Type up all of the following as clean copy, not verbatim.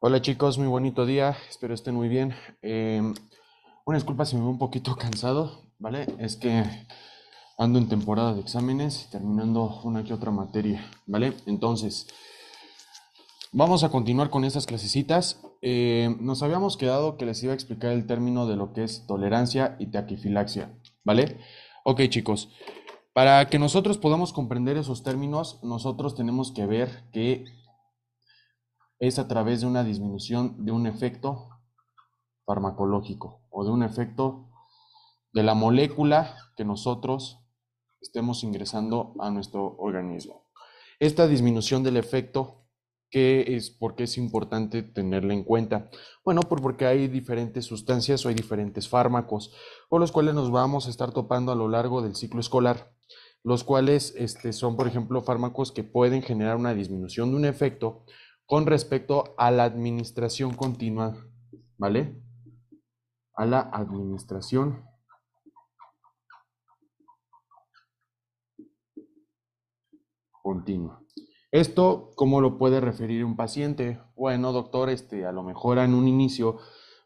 Hola chicos, muy bonito día, espero estén muy bien. Una disculpa si me veo un poquito cansado, ¿vale? Es que ando en temporada de exámenes y terminando una que otra materia, ¿vale? Entonces, vamos a continuar con estas clasecitas. Nos habíamos quedado que les iba a explicar el término de lo que es tolerancia y taquifilaxia, ¿vale? Ok chicos, para que nosotros podamos comprender esos términos, nosotros tenemos que ver que es a través de una disminución de un efecto farmacológico o de un efecto de la molécula que nosotros estemos ingresando a nuestro organismo. Esta disminución del efecto, ¿qué es? ¿Por qué es importante tenerla en cuenta? Bueno, porque hay diferentes sustancias o hay diferentes fármacos con los cuales nos vamos a estar topando a lo largo del ciclo escolar, los cuales son, por ejemplo, fármacos que pueden generar una disminución de un efecto con respecto a la administración continua, ¿vale? A la administración continua. Esto, ¿cómo lo puede referir un paciente? Bueno, doctor, a lo mejor en un inicio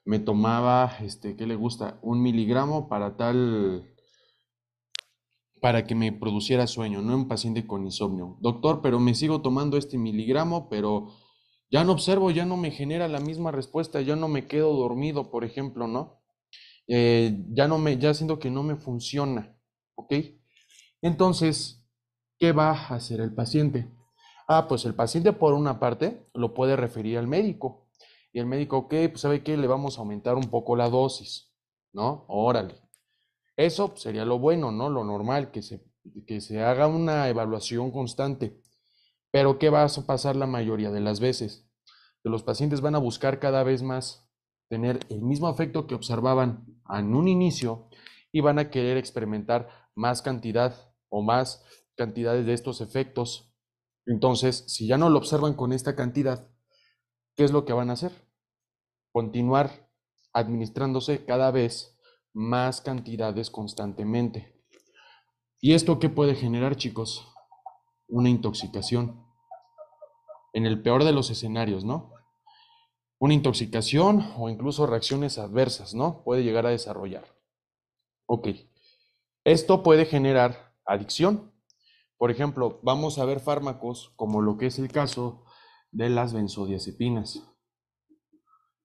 me tomaba, ¿qué le gusta? 1 miligramo para que me produciera sueño, no un paciente con insomnio. Doctor, pero me sigo tomando este miligramo, pero ya no observo, ya no me genera la misma respuesta, ya no me quedo dormido, por ejemplo, ¿no? Ya siento que no me funciona, ¿ok? Entonces, ¿qué va a hacer el paciente? Pues el paciente por una parte lo puede referir al médico. Y el médico, ok, pues sabe que le vamos a aumentar un poco la dosis, ¿no? Órale. Eso pues, sería lo bueno, ¿no? Lo normal, que se haga una evaluación constante. Pero ¿qué va a pasar la mayoría de las veces? Que los pacientes van a buscar cada vez más tener el mismo efecto que observaban en un inicio y van a querer experimentar más cantidad o más cantidades de estos efectos. Entonces, si ya no lo observan con esta cantidad, ¿qué es lo que van a hacer? Continuar administrándose cada vez más cantidades constantemente. ¿Y esto qué puede generar, chicos? Una intoxicación. En el peor de los escenarios, ¿no? Una intoxicación o incluso reacciones adversas, ¿no? Puede llegar a desarrollar. Ok. Esto puede generar adicción. Por ejemplo, vamos a ver fármacos como lo que es el caso de las benzodiazepinas,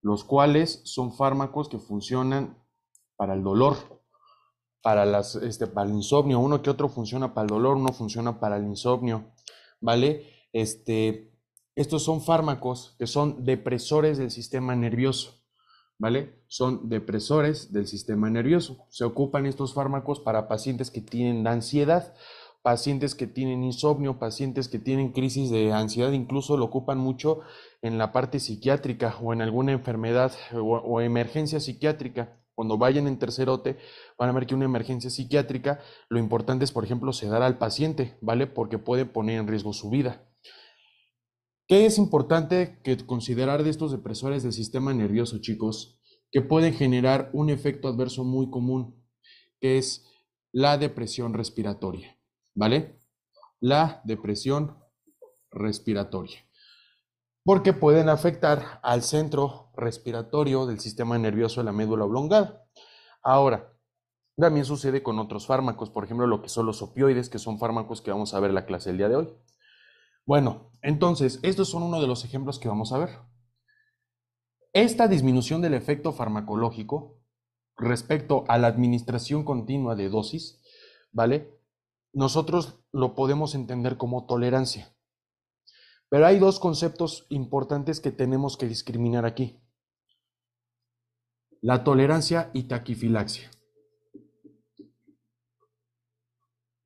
los cuales son fármacos que funcionan para el dolor, para el insomnio. Uno que otro funciona para el dolor, uno funciona para el insomnio, ¿vale? Estos son fármacos que son depresores del sistema nervioso, ¿vale? Son depresores del sistema nervioso. Se ocupan estos fármacos para pacientes que tienen ansiedad, pacientes que tienen insomnio, pacientes que tienen crisis de ansiedad, incluso lo ocupan mucho en la parte psiquiátrica o en alguna enfermedad o emergencia psiquiátrica. Cuando vayan en tercerote, van a ver que una emergencia psiquiátrica, lo importante es, por ejemplo, sedar al paciente, ¿vale? Porque puede poner en riesgo su vida. ¿Qué es importante que considerar de estos depresores del sistema nervioso, chicos? Que pueden generar un efecto adverso muy común, que es la depresión respiratoria, ¿vale? La depresión respiratoria. Porque pueden afectar al centro respiratorio del sistema nervioso de la médula oblongada. Ahora, también sucede con otros fármacos, por ejemplo, lo que son los opioides, que son fármacos que vamos a ver en la clase del día de hoy. Bueno, entonces, estos son uno de los ejemplos que vamos a ver. Esta disminución del efecto farmacológico respecto a la administración continua de dosis, ¿vale? Nosotros lo podemos entender como tolerancia. Pero hay dos conceptos importantes que tenemos que discriminar aquí. La tolerancia y taquifilaxia.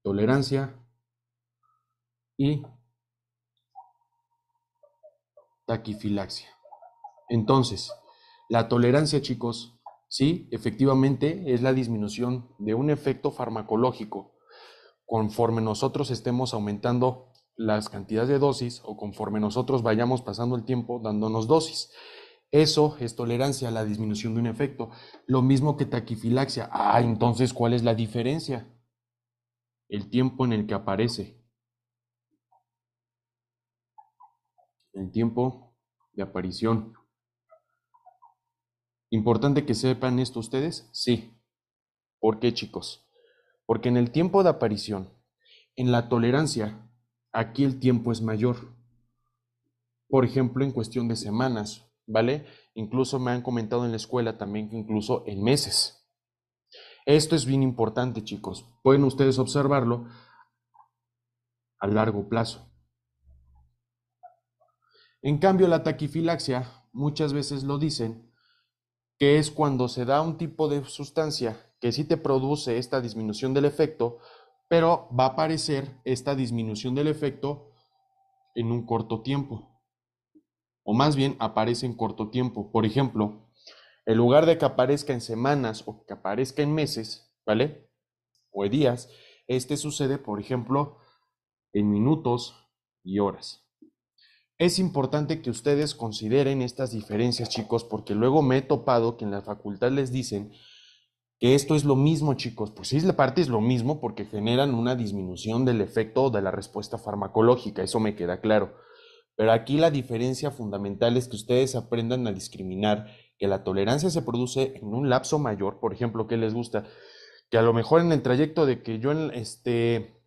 Tolerancia y taquifilaxia. Entonces, la tolerancia, chicos, sí, efectivamente es la disminución de un efecto farmacológico conforme nosotros estemos aumentando las cantidades de dosis o conforme nosotros vayamos pasando el tiempo dándonos dosis. Eso es tolerancia a la disminución de un efecto. Lo mismo que taquifilaxia. Entonces, ¿cuál es la diferencia? El tiempo en el que aparece. El tiempo de aparición. Importante que sepan esto ustedes, sí. ¿Por qué, chicos? Porque en el tiempo de aparición, en la tolerancia, aquí el tiempo es mayor. Por ejemplo, en cuestión de semanas, ¿vale? Incluso me han comentado en la escuela también que incluso en meses. Esto es bien importante, chicos. Pueden ustedes observarlo a largo plazo. En cambio, la taquifilaxia, muchas veces lo dicen, que es cuando se da un tipo de sustancia que sí te produce esta disminución del efecto, pero va a aparecer esta disminución del efecto en un corto tiempo, o más bien aparece en corto tiempo. Por ejemplo, en lugar de que aparezca en semanas o que aparezca en meses, ¿vale? O en días, este sucede, por ejemplo, en minutos y horas. Es importante que ustedes consideren estas diferencias, chicos, porque luego me he topado que en la facultad les dicen que esto es lo mismo, chicos. Pues sí, la parte es lo mismo porque generan una disminución del efecto de la respuesta farmacológica, eso me queda claro. Pero aquí la diferencia fundamental es que ustedes aprendan a discriminar que la tolerancia se produce en un lapso mayor, por ejemplo, ¿qué les gusta? Que a lo mejor en el trayecto de que yo en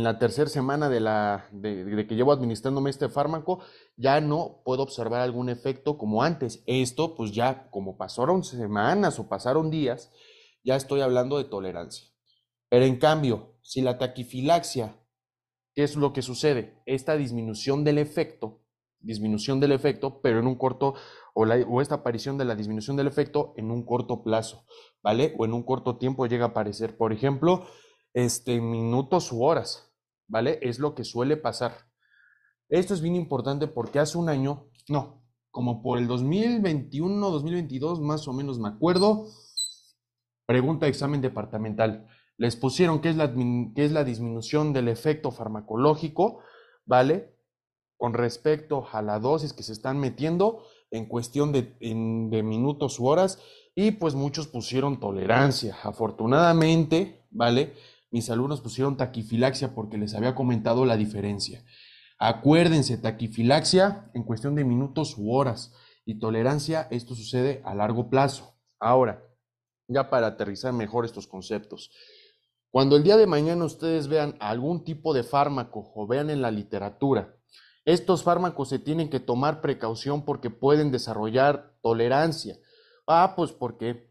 la tercera semana de que llevo administrándome este fármaco, ya no puedo observar algún efecto como antes. Esto, pues ya como pasaron semanas o pasaron días, ya estoy hablando de tolerancia. Pero en cambio, si la taquifilaxia, ¿qué es lo que sucede? Esta disminución del efecto, pero en un corto, o esta aparición de la disminución del efecto en un corto plazo, ¿vale? O en un corto tiempo llega a aparecer, por ejemplo, minutos u horas, ¿vale? Es lo que suele pasar. Esto es bien importante porque hace un año, no, como por el 2021, 2022, más o menos me acuerdo, pregunta de examen departamental. Les pusieron qué es la disminución del efecto farmacológico, ¿vale? Con respecto a la dosis que se están metiendo en cuestión de minutos u horas, y pues muchos pusieron tolerancia. Afortunadamente, ¿vale? Mis alumnos pusieron taquifilaxia porque les había comentado la diferencia. Acuérdense, taquifilaxia en cuestión de minutos u horas, y tolerancia, esto sucede a largo plazo. Ahora, ya para aterrizar mejor estos conceptos. Cuando el día de mañana ustedes vean algún tipo de fármaco o vean en la literatura, estos fármacos se tienen que tomar precaución porque pueden desarrollar tolerancia. Pues porque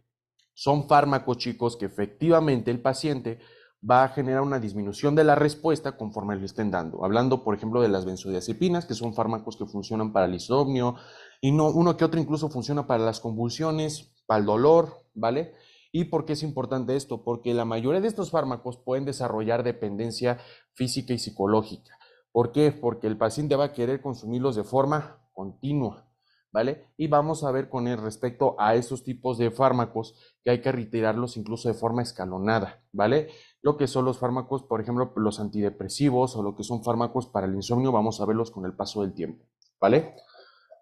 son fármacos, chicos, que efectivamente el paciente va a generar una disminución de la respuesta conforme le estén dando. Hablando, por ejemplo, de las benzodiazepinas, que son fármacos que funcionan para el insomnio, y no, uno que otro incluso funciona para las convulsiones, para el dolor, ¿vale? ¿Y por qué es importante esto? Porque la mayoría de estos fármacos pueden desarrollar dependencia física y psicológica. ¿Por qué? Porque el paciente va a querer consumirlos de forma continua, ¿vale? Y vamos a ver con el respecto a estos tipos de fármacos que hay que retirarlos incluso de forma escalonada, ¿vale? Lo que son los fármacos, por ejemplo, los antidepresivos o lo que son fármacos para el insomnio, vamos a verlos con el paso del tiempo, ¿vale?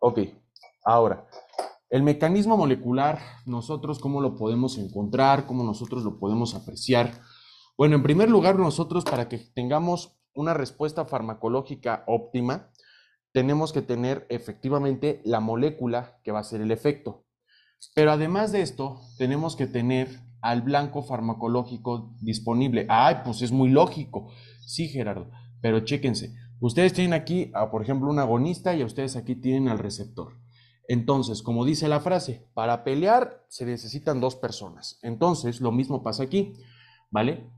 Ok, ahora, el mecanismo molecular, nosotros cómo lo podemos encontrar, cómo nosotros lo podemos apreciar. Bueno, en primer lugar, nosotros para que tengamos una respuesta farmacológica óptima, tenemos que tener efectivamente la molécula que va a ser el efecto. Pero además de esto, tenemos que tener al blanco farmacológico disponible. Ay, pues es muy lógico. Sí, Gerardo, pero chéquense. Ustedes tienen aquí, por ejemplo, un agonista y ustedes aquí tienen al receptor. Entonces, como dice la frase, para pelear se necesitan dos personas. Entonces, lo mismo pasa aquí, ¿vale?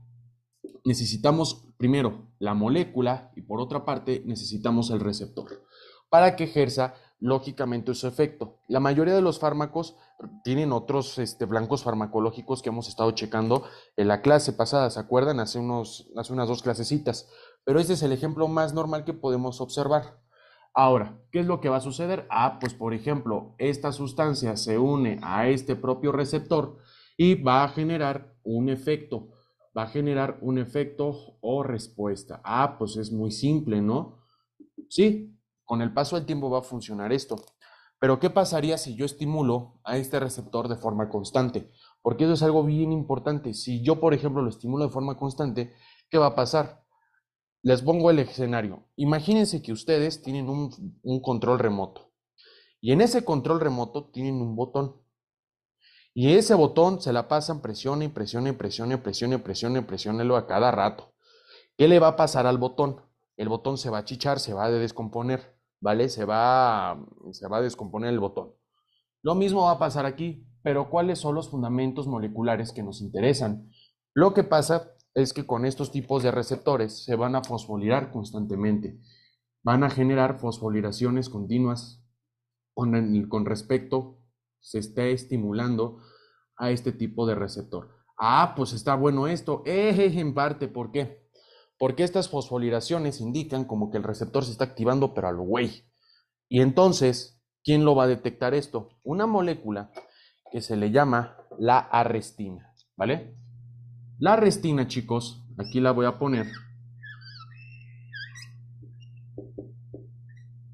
Necesitamos primero la molécula y por otra parte necesitamos el receptor para que ejerza lógicamente su efecto. La mayoría de los fármacos tienen otros blancos farmacológicos que hemos estado checando en la clase pasada, ¿se acuerdan? Hace unas dos clasecitas, pero este es el ejemplo más normal que podemos observar. Ahora, ¿qué es lo que va a suceder? Pues por ejemplo, esta sustancia se une a este propio receptor y va a generar un efecto. Va a generar un efecto o respuesta. Pues es muy simple, ¿no? Sí, con el paso del tiempo va a funcionar esto. Pero ¿qué pasaría si yo estimulo a este receptor de forma constante? Porque eso es algo bien importante. Si yo, por ejemplo, lo estimulo de forma constante, ¿qué va a pasar? Les pongo el escenario. Imagínense que ustedes tienen un control remoto y en ese control remoto tienen un botón. Y ese botón se la pasan, presione, presione, presione, presione, presione, presiónelo a cada rato. ¿Qué le va a pasar al botón? El botón se va a chichar, se va a descomponer, ¿vale? Se va a descomponer el botón. Lo mismo va a pasar aquí, pero ¿cuáles son los fundamentos moleculares que nos interesan? Lo que pasa es que con estos tipos de receptores se van a fosforilar constantemente, van a generar fosforilaciones continuas con respecto, se está estimulando a este tipo de receptor. Ah, pues está bueno esto, en parte, ¿por qué? Porque estas fosforilaciones indican como que el receptor se está activando, pero a lo güey. Y entonces, ¿quién lo va a detectar esto? Una molécula que se le llama la arrestina, ¿vale? La arrestina, chicos, aquí la voy a poner.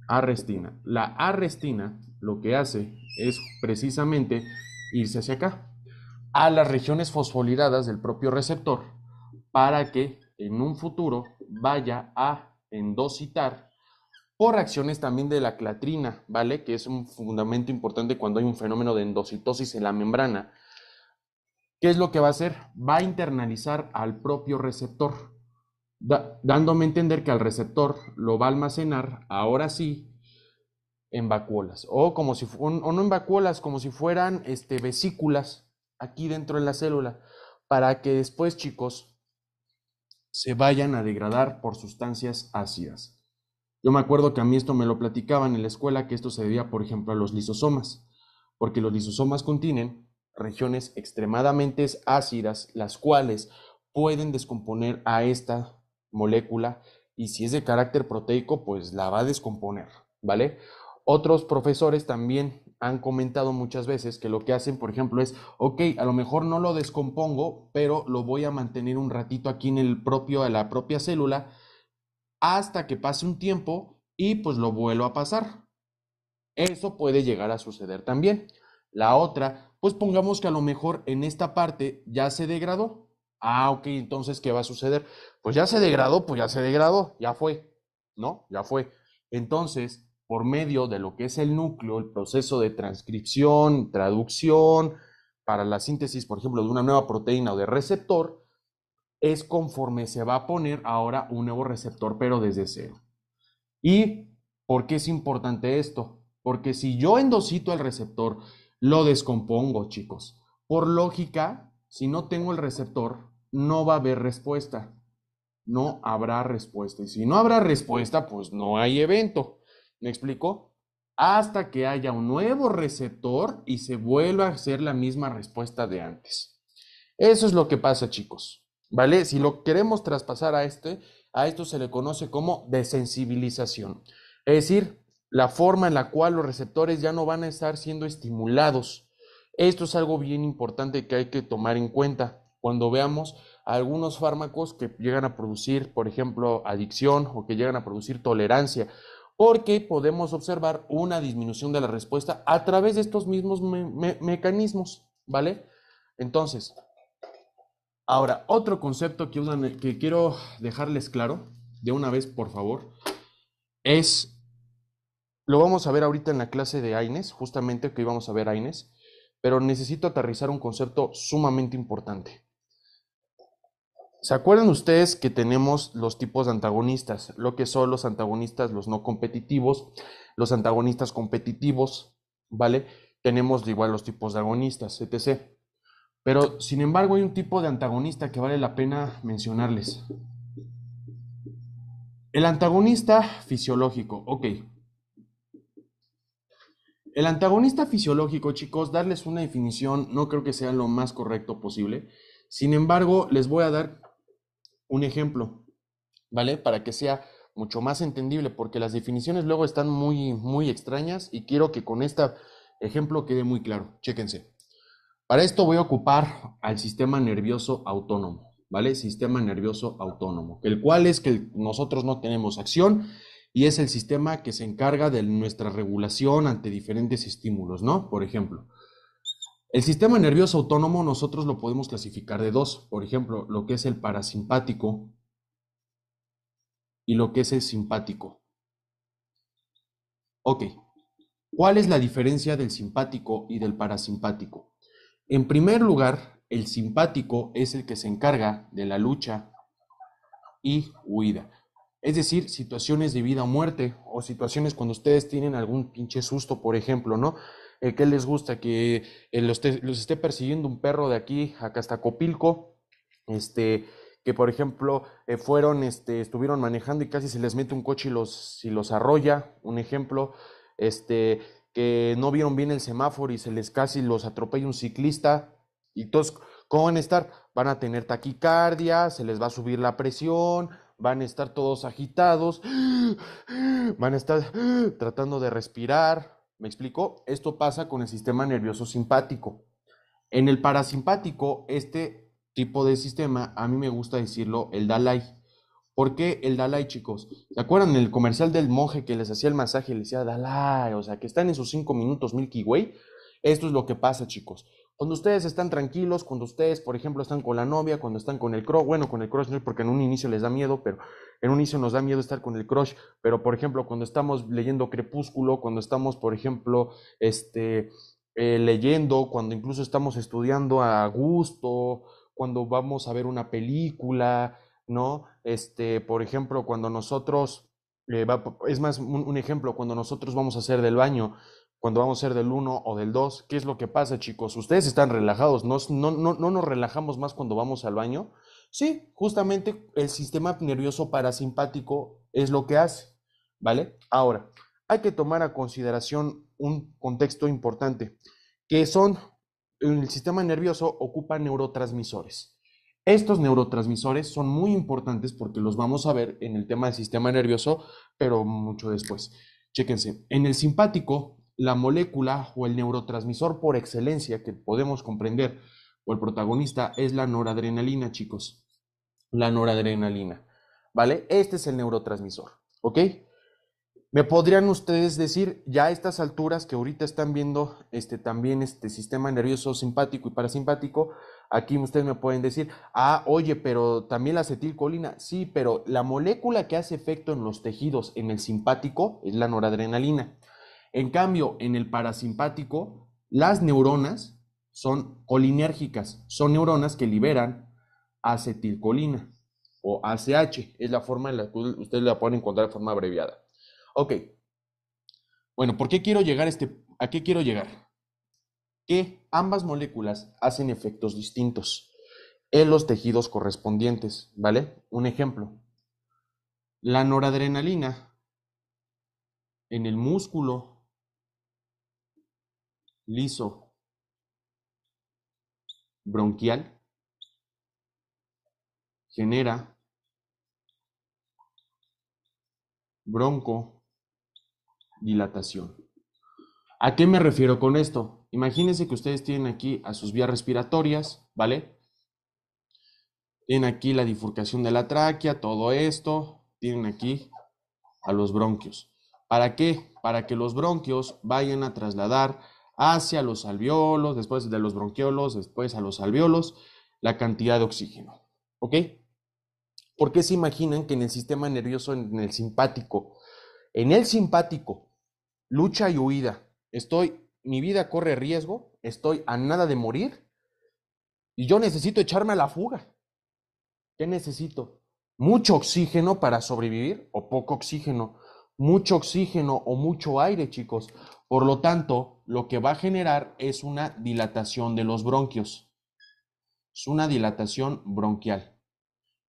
Arrestina. La arrestina lo que hace es precisamente irse hacia acá, a las regiones fosforiladas del propio receptor, para que en un futuro vaya a endocitar por reacciones también de la clatrina, ¿vale? Que es un fundamento importante cuando hay un fenómeno de endocitosis en la membrana. ¿Qué es lo que va a hacer? Va a internalizar al propio receptor, dándome a entender que al receptor lo va a almacenar, ahora sí, en vacuolas, o como si o no en vacuolas, como si fueran vesículas aquí dentro de la célula, para que después, chicos, se vayan a degradar por sustancias ácidas. Yo me acuerdo que a mí esto me lo platicaban en la escuela, que esto se debía, por ejemplo, a los lisosomas, porque los lisosomas contienen regiones extremadamente ácidas, las cuales pueden descomponer a esta molécula, y si es de carácter proteico, pues la va a descomponer, ¿vale? Otros profesores también han comentado muchas veces que lo que hacen, por ejemplo, es, ok, a lo mejor no lo descompongo, pero lo voy a mantener un ratito aquí en la propia célula, hasta que pase un tiempo y pues lo vuelvo a pasar. Eso puede llegar a suceder también. La otra, pues pongamos que a lo mejor en esta parte ya se degradó. Ah, ok, entonces, ¿qué va a suceder? Pues ya se degradó, pues ya se degradó, ya fue, ¿no? Ya fue. Entonces, por medio de lo que es el núcleo, el proceso de transcripción, traducción, para la síntesis, por ejemplo, de una nueva proteína o de receptor, es conforme se va a poner ahora un nuevo receptor, pero desde cero. ¿Y por qué es importante esto? Porque si yo endocito el receptor, lo descompongo, chicos. Por lógica, si no tengo el receptor, no va a haber respuesta. No habrá respuesta. Y si no habrá respuesta, pues no hay evento. ¿Me explico? Hasta que haya un nuevo receptor y se vuelva a hacer la misma respuesta de antes. Eso es lo que pasa, chicos. ¿Vale? Si lo queremos traspasar a esto se le conoce como desensibilización. Es decir, la forma en la cual los receptores ya no van a estar siendo estimulados. Esto es algo bien importante que hay que tomar en cuenta cuando veamos algunos fármacos que llegan a producir, por ejemplo, adicción o que llegan a producir tolerancia, porque podemos observar una disminución de la respuesta a través de estos mismos mecanismos, ¿vale? Entonces, ahora, otro concepto que quiero dejarles claro, de una vez, por favor, es, lo vamos a ver ahorita en la clase de AINES, justamente que íbamos a ver AINES, pero necesito aterrizar un concepto sumamente importante. ¿Se acuerdan ustedes que tenemos los tipos de antagonistas? Lo que son los antagonistas, los no competitivos, los antagonistas competitivos, ¿vale? Tenemos igual los tipos de agonistas, etc. Pero, sin embargo, hay un tipo de antagonista que vale la pena mencionarles. El antagonista fisiológico, ok. El antagonista fisiológico, chicos, darles una definición no creo que sea lo más correcto posible. Sin embargo, les voy a dar un ejemplo, ¿vale? Para que sea mucho más entendible, porque las definiciones luego están muy, muy extrañas y quiero que con este ejemplo quede muy claro. Chéquense. Para esto voy a ocupar al sistema nervioso autónomo, ¿vale? Sistema nervioso autónomo, el cual es que nosotros no tenemos acción y es el sistema que se encarga de nuestra regulación ante diferentes estímulos, ¿no? Por ejemplo, el sistema nervioso autónomo nosotros lo podemos clasificar de dos, por ejemplo, lo que es el parasimpático y lo que es el simpático. Ok, ¿cuál es la diferencia del simpático y del parasimpático? En primer lugar, el simpático es el que se encarga de la lucha y huida. Es decir, situaciones de vida o muerte, o situaciones cuando ustedes tienen algún pinche susto, por ejemplo, ¿no? ¿Qué les gusta? Que los esté persiguiendo un perro de aquí acá hasta Copilco, que por ejemplo estuvieron manejando y casi se les mete un coche y los arrolla, un ejemplo, que no vieron bien el semáforo y se les casi los atropella un ciclista, y todos, ¿cómo van a estar? Van a tener taquicardia, se les va a subir la presión, van a estar todos agitados, van a estar tratando de respirar. ¿Me explico? Esto pasa con el sistema nervioso simpático. En el parasimpático, este tipo de sistema, a mí me gusta decirlo el Dalai. ¿Por qué el Dalai, chicos? ¿Se acuerdan el comercial del monje que les hacía el masaje y les decía Dalai? O sea, que están en sus 5 minutos Milky Way. Esto es lo que pasa, chicos. Cuando ustedes están tranquilos, cuando ustedes, por ejemplo, están con la novia, cuando están con el crush, bueno, con el crush no es porque en un inicio les da miedo, pero en un inicio nos da miedo estar con el crush, pero por ejemplo, cuando estamos leyendo Crepúsculo, cuando estamos, por ejemplo, leyendo, cuando incluso estamos estudiando a gusto, cuando vamos a ver una película, ¿no? Por ejemplo, cuando nosotros, es más, un ejemplo, cuando nosotros vamos a hacer del baño, cuando vamos a hacer del uno o del 2, ¿qué es lo que pasa, chicos? Ustedes están relajados, no nos relajamos más cuando vamos al baño. Sí, justamente el sistema nervioso parasimpático es lo que hace, ¿vale? Ahora, hay que tomar a consideración un contexto importante, que son, el sistema nervioso ocupa neurotransmisores. Estos neurotransmisores son muy importantes porque los vamos a ver en el tema del sistema nervioso, pero mucho después. Chéquense, en el simpático, la molécula o el neurotransmisor por excelencia que podemos comprender o el protagonista es la noradrenalina, chicos. La noradrenalina, ¿vale? Este es el neurotransmisor, ¿ok? ¿Me podrían ustedes decir, ya a estas alturas que ahorita están viendo también este sistema nervioso simpático y parasimpático, aquí ustedes me pueden decir, oye, pero también la acetilcolina, sí, pero la molécula que hace efecto en los tejidos en el simpático es la noradrenalina. En cambio, en el parasimpático, las neuronas son colinérgicas, son neuronas que liberan acetilcolina o ACH, es la forma en la que ustedes la pueden encontrar de forma abreviada. Ok, bueno, ¿por qué quiero llegar a qué quiero llegar? Que ambas moléculas hacen efectos distintos en los tejidos correspondientes, ¿vale? Un ejemplo, la noradrenalina en el músculo liso bronquial genera broncodilatación. ¿A qué me refiero con esto? Imagínense que ustedes tienen aquí a sus vías respiratorias, ¿vale? Tienen aquí la bifurcación de la tráquea, todo esto. Tienen aquí a los bronquios. ¿Para qué? Para que los bronquios vayan a trasladar hacia los alveolos, después de los bronquiolos, después a los alveolos, la cantidad de oxígeno. ¿Ok? ¿Por qué se imaginan que en el sistema nervioso, en el simpático, lucha y huida, mi vida corre riesgo, estoy a nada de morir y yo necesito echarme a la fuga? ¿Qué necesito? ¿Mucho oxígeno para sobrevivir o poco oxígeno? Mucho oxígeno o mucho aire, chicos. Por lo tanto, lo que va a generar es una dilatación de los bronquios. Es una dilatación bronquial.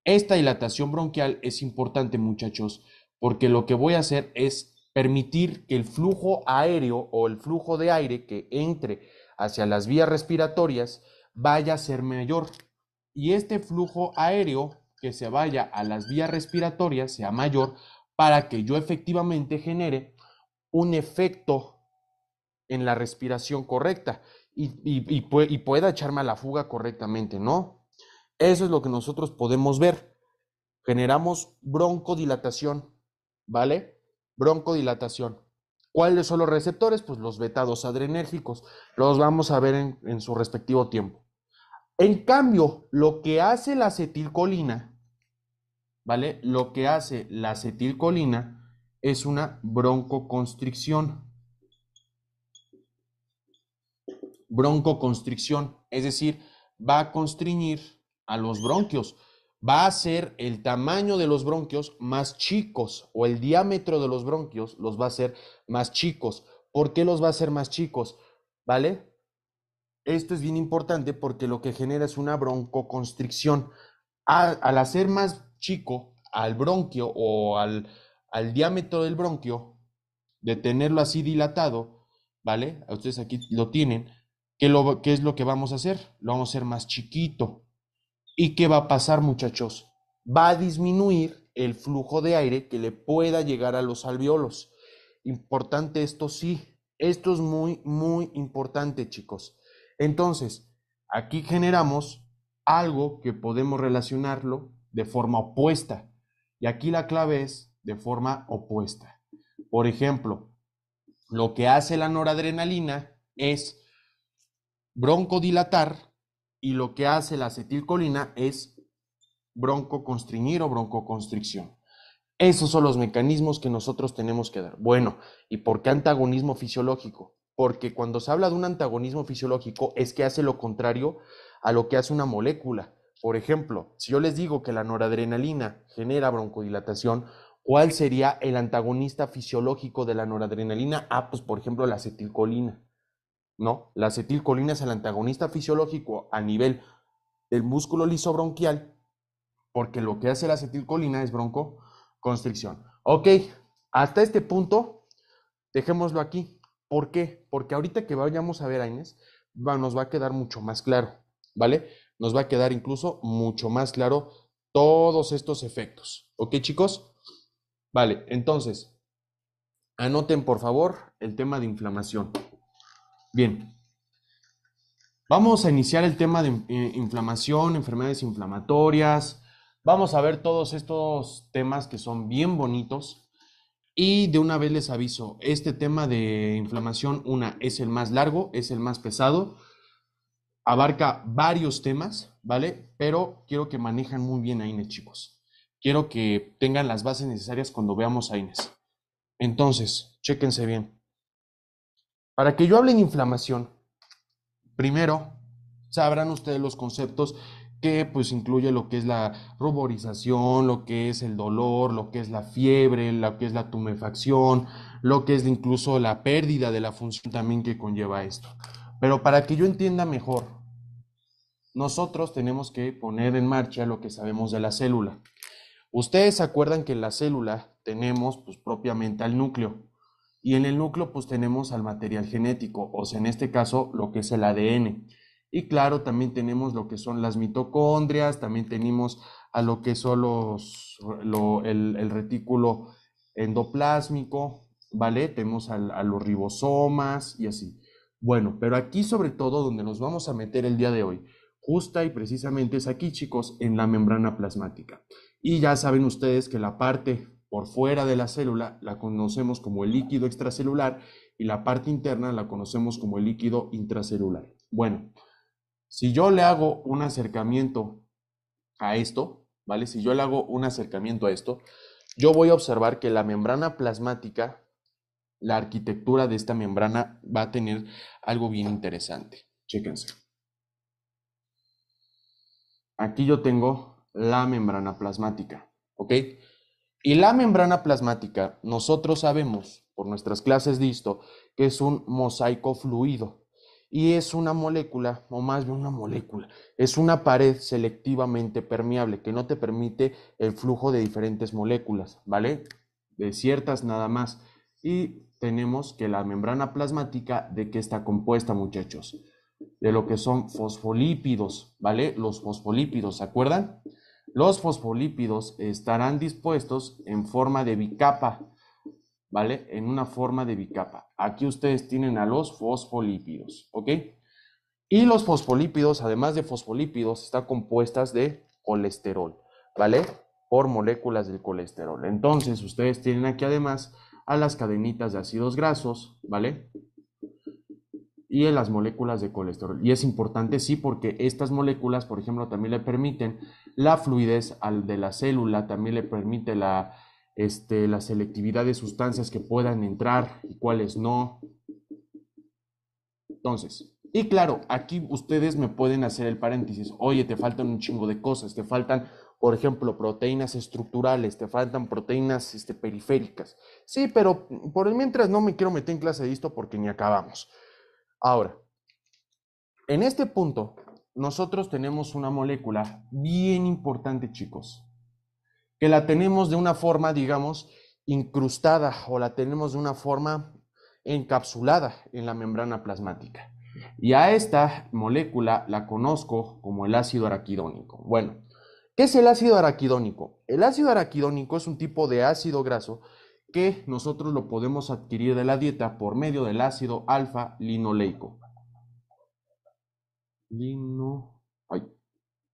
Esta dilatación bronquial es importante, muchachos, porque lo que voy a hacer es permitir que el flujo aéreo o el flujo de aire que entre hacia las vías respiratorias vaya a ser mayor. Y este flujo aéreo que se vaya a las vías respiratorias sea mayor para que yo efectivamente genere un efecto en la respiración correcta y pueda echarme a la fuga correctamente, ¿no? Eso es lo que nosotros podemos ver. Generamos broncodilatación, ¿vale? Broncodilatación. ¿Cuáles son los receptores? Pues los beta-2 adrenérgicos. Los vamos a ver en su respectivo tiempo. En cambio, lo que hace la acetilcolina, ¿vale? Lo que hace la acetilcolina es una broncoconstricción. broncoconstricción, es decir, va a constriñir a los bronquios, va a hacer el tamaño de los bronquios más chicos o el diámetro de los bronquios los va a hacer más chicos. ¿Por qué los va a hacer más chicos? ¿Vale? Esto es bien importante porque lo que genera es una broncoconstricción. Al hacer más chico al bronquio o al diámetro del bronquio, de tenerlo así dilatado, ¿vale? Ustedes aquí lo tienen. ¿Qué es lo que vamos a hacer? Lo vamos a hacer más chiquito. ¿Y qué va a pasar, muchachos? Va a disminuir el flujo de aire que le pueda llegar a los alvéolos. Importante esto sí. Esto es muy, muy importante, chicos. Entonces, aquí generamos algo que podemos relacionarlo de forma opuesta. Y aquí la clave es de forma opuesta. Por ejemplo, lo que hace la noradrenalina es broncodilatar y lo que hace la acetilcolina es broncoconstriñir o broncoconstricción. Esos son los mecanismos que nosotros tenemos que dar. Bueno, ¿y por qué antagonismo fisiológico? Porque cuando se habla de un antagonismo fisiológico es que hace lo contrario a lo que hace una molécula. Por ejemplo, si yo les digo que la noradrenalina genera broncodilatación, ¿cuál sería el antagonista fisiológico de la noradrenalina? Ah, pues por ejemplo la acetilcolina, ¿no? La acetilcolina es el antagonista fisiológico a nivel del músculo liso bronquial, porque lo que hace la acetilcolina es broncoconstricción. Ok, hasta este punto, dejémoslo aquí. ¿Por qué? Porque ahorita que vayamos a ver a Inés, nos va a quedar mucho más claro, ¿vale? Nos va a quedar incluso mucho más claro todos estos efectos. ¿Ok, chicos? Vale, entonces, anoten por favor el tema de inflamación. Bien, vamos a iniciar el tema de inflamación, enfermedades inflamatorias. Vamos a ver todos estos temas que son bien bonitos. Y de una vez les aviso, este tema de inflamación, es el más largo, es el más pesado, abarca varios temas, ¿vale? Pero quiero que manejen muy bien a Inés, chicos. Quiero que tengan las bases necesarias cuando veamos a Inés. Entonces, chéquense bien. Para que yo hable de inflamación, primero, sabrán ustedes los conceptos que pues incluye lo que es la ruborización, lo que es el dolor, lo que es la fiebre, lo que es la tumefacción, lo que es incluso la pérdida de la función también que conlleva esto. Pero para que yo entienda mejor, nosotros tenemos que poner en marcha lo que sabemos de la célula. Ustedes se acuerdan que en la célula tenemos pues propiamente al núcleo y en el núcleo pues tenemos al material genético, o sea, en este caso lo que es el ADN. Y claro, también tenemos lo que son las mitocondrias, también tenemos a lo que son el retículo endoplásmico, ¿vale? Tenemos a los ribosomas y así. Bueno, pero aquí sobre todo donde nos vamos a meter el día de hoy, justa y precisamente es aquí, chicos, en la membrana plasmática. Y ya saben ustedes que la parte por fuera de la célula la conocemos como el líquido extracelular y la parte interna la conocemos como el líquido intracelular. Bueno, si yo le hago un acercamiento a esto, ¿vale? Si yo le hago un acercamiento a esto, yo voy a observar que la membrana plasmática, la arquitectura de esta membrana va a tener algo bien interesante. Chéquense. Aquí yo tengo la membrana plasmática, ¿ok? Y la membrana plasmática, nosotros sabemos por nuestras clases de histo que es un mosaico fluido y es una molécula, o más bien una molécula, es una pared selectivamente permeable que no te permite el flujo de diferentes moléculas, ¿vale? De ciertas nada más. Y tenemos que la membrana plasmática, ¿de qué está compuesta, muchachos? De lo que son fosfolípidos, ¿vale? Los fosfolípidos, ¿se acuerdan? Los fosfolípidos estarán dispuestos en forma de bicapa, ¿vale? En una forma de bicapa. Aquí ustedes tienen a los fosfolípidos, ¿ok? Y los fosfolípidos, además de fosfolípidos, están compuestas de colesterol, ¿vale? Por moléculas del colesterol. Entonces, ustedes tienen aquí además a las cadenitas de ácidos grasos, ¿vale? Y en las moléculas de colesterol. Y es importante, sí, porque estas moléculas, por ejemplo, también le permiten la fluidez de la célula, también le permite la selectividad de sustancias que puedan entrar y cuáles no. Entonces, Y claro, aquí ustedes me pueden hacer el paréntesis. Oye, te faltan un chingo de cosas. Te faltan, por ejemplo, proteínas estructurales, te faltan proteínas periféricas. Sí, pero por el mientras no me quiero meter en clase de esto porque ni acabamos. Ahora, en este punto, nosotros tenemos una molécula bien importante, chicos, que la tenemos de una forma, digamos, incrustada o la tenemos de una forma encapsulada en la membrana plasmática. Y a esta molécula la conozco como el ácido araquidónico. Bueno, ¿qué es el ácido araquidónico? El ácido araquidónico es un tipo de ácido graso que nosotros lo podemos adquirir de la dieta por medio del ácido alfa-linoleico. Ay,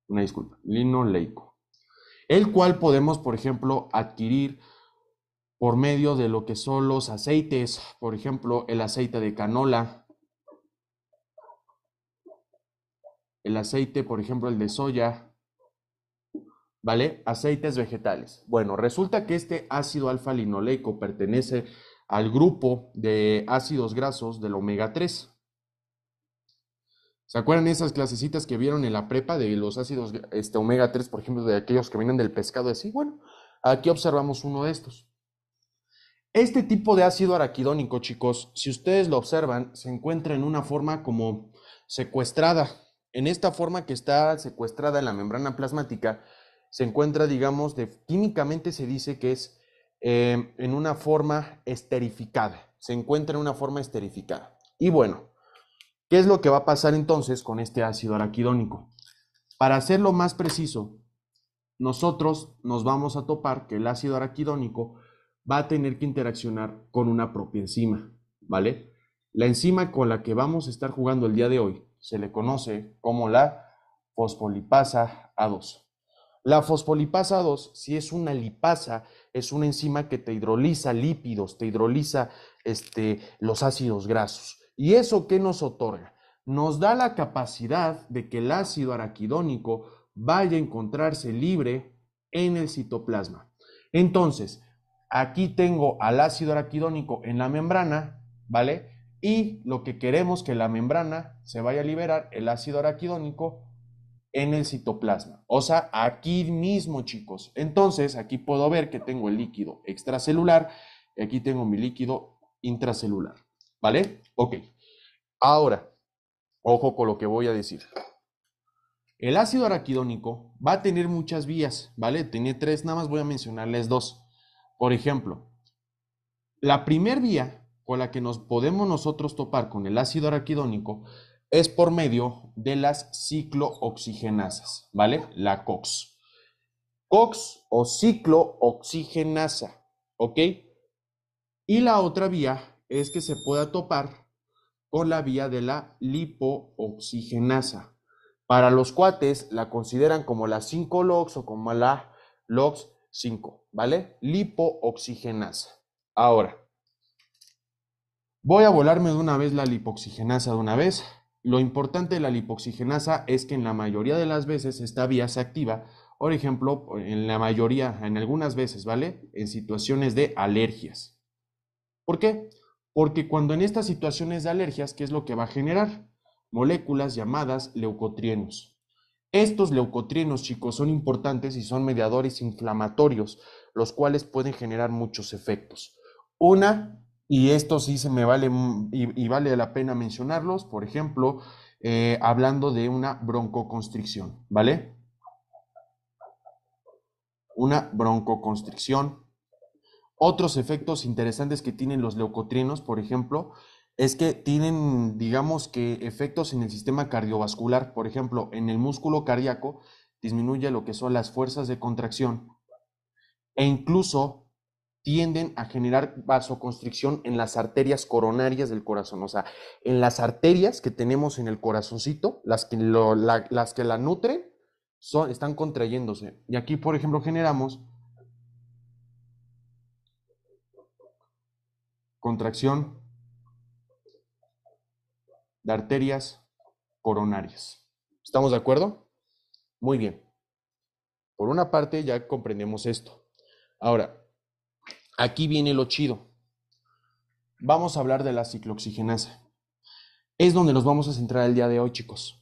una disculpa, linoleico. El cual podemos, por ejemplo, adquirir por medio de lo que son los aceites, por ejemplo, el aceite de canola, el aceite, por ejemplo, el de soya, ¿vale? Aceites vegetales. Bueno, resulta que este ácido alfa-linoleico pertenece al grupo de ácidos grasos del omega 3. ¿Se acuerdan esas clasecitas que vieron en la prepa de los ácidos omega 3, por ejemplo, de aquellos que vienen del pescado? Así, bueno, aquí observamos uno de estos. Este tipo de ácido araquidónico, chicos, si ustedes lo observan, se encuentra en una forma como secuestrada. En esta forma que está secuestrada en la membrana plasmática, se encuentra, digamos, químicamente se dice que es en una forma esterificada. Se encuentra en una forma esterificada. Y bueno, ¿qué es lo que va a pasar entonces con este ácido araquidónico? Para hacerlo más preciso, nosotros nos vamos a topar que el ácido araquidónico va a tener que interaccionar con una propia enzima, ¿vale? La enzima con la que vamos a estar jugando el día de hoy se le conoce como la fosfolipasa A2. La fosfolipasa A2, si es una lipasa, es una enzima que te hidroliza lípidos, te hidroliza los ácidos grasos. ¿Y eso qué nos otorga? Nos da la capacidad de que el ácido araquidónico vaya a encontrarse libre en el citoplasma. Entonces, aquí tengo al ácido araquidónico en la membrana, ¿vale? Y lo que queremos que la membrana se vaya a liberar el ácido araquidónico en el citoplasma. O sea, aquí mismo, chicos. Entonces, aquí puedo ver que tengo el líquido extracelular y aquí tengo mi líquido intracelular, ¿vale? Ok. Ahora, ojo con lo que voy a decir. El ácido araquidónico va a tener muchas vías, ¿vale? Tiene tres, nada más voy a mencionarles dos. Por ejemplo, la primera vía con la que nos podemos nosotros topar con el ácido araquidónico es por medio de las ciclooxigenasas, ¿vale? La COX. COX o ciclooxigenasa, ¿ok? Y la otra vía es que se pueda topar con la vía de la lipooxigenasa. Para los cuates la consideran como la 5-LOX o como la LOX 5, ¿vale? Lipooxigenasa. Ahora, voy a volarme de una vez la lipoxigenasa de una vez. Lo importante de la lipoxigenasa es que en la mayoría de las veces esta vía se activa, por ejemplo, en la mayoría, en algunas veces, ¿vale? En situaciones de alergias. ¿Por qué? Porque cuando en estas situaciones de alergias, ¿qué es lo que va a generar? Moléculas llamadas leucotrienos. Estos leucotrienos, chicos, son importantes y son mediadores inflamatorios, los cuales pueden generar muchos efectos. Una, y esto sí se me vale y vale la pena mencionarlos, por ejemplo, hablando de una broncoconstricción, ¿vale? Una broncoconstricción. Otros efectos interesantes que tienen los leucotrienos, por ejemplo, es que tienen, digamos que, efectos en el sistema cardiovascular. Por ejemplo, en el músculo cardíaco disminuye lo que son las fuerzas de contracción e incluso tienden a generar vasoconstricción en las arterias coronarias del corazón. O sea, en las arterias que tenemos en el corazoncito, las que la nutren, están contrayéndose. Y aquí, por ejemplo, generamos contracción de arterias coronarias. ¿Estamos de acuerdo? Muy bien. Por una parte ya comprendemos esto. Ahora, aquí viene lo chido. Vamos a hablar de la ciclooxigenasa. es donde nos vamos a centrar el día de hoy, chicos.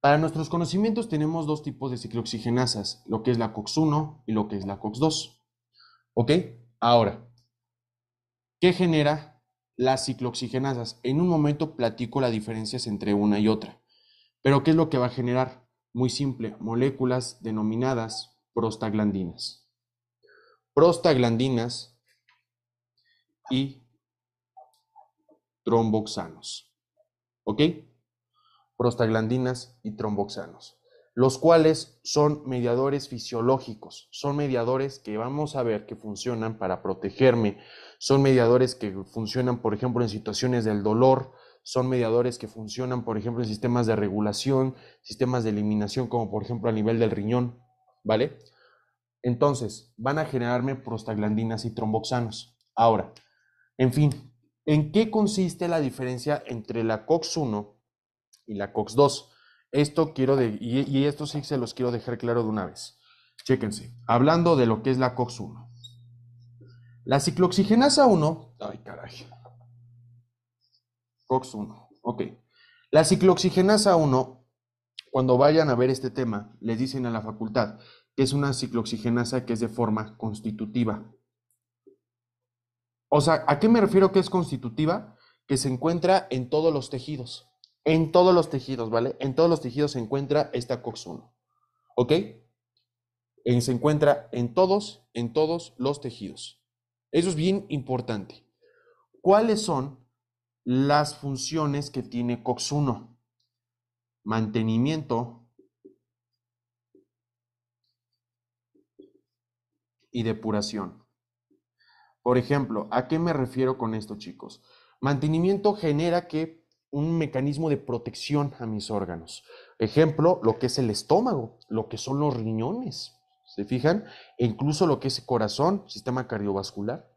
Para nuestros conocimientos tenemos dos tipos de ciclooxigenasas, lo que es la COX-1 y lo que es la COX-2. ¿Ok? Ahora, ¿qué genera las ciclooxigenasas? En un momento platico las diferencias entre una y otra. Pero ¿qué es lo que va a generar? Muy simple, moléculas denominadas prostaglandinas. Prostaglandinas y tromboxanos. ¿Ok? Prostaglandinas y tromboxanos, los cuales son mediadores fisiológicos, son mediadores que vamos a ver que funcionan para protegerme, son mediadores que funcionan, por ejemplo, en situaciones del dolor, son mediadores que funcionan, por ejemplo, en sistemas de regulación, sistemas de eliminación, como por ejemplo a nivel del riñón, ¿vale? Entonces, van a generarme prostaglandinas y tromboxanos. Ahora, en fin, ¿en qué consiste la diferencia entre la COX-1 y la COX-2? Esto y esto sí se los quiero dejar claro de una vez. Chéquense, hablando de lo que es la COX-1. La ciclooxigenasa 1, ay caray, COX-1, ok. La ciclooxigenasa 1, cuando vayan a ver este tema, les dicen a la facultad que es una ciclooxigenasa que es de forma constitutiva. O sea, ¿a qué me refiero que es constitutiva? Que se encuentra en todos los tejidos. En todos los tejidos, ¿vale? En todos los tejidos se encuentra esta COX-1. ¿Ok? Se encuentra en todos los tejidos. Eso es bien importante. ¿Cuáles son las funciones que tiene COX-1? Mantenimiento y depuración. Por ejemplo, ¿a qué me refiero con esto, chicos? Mantenimiento genera que un mecanismo de protección a mis órganos. Ejemplo, lo que es el estómago, lo que son los riñones, ¿se fijan? E incluso lo que es el corazón, sistema cardiovascular.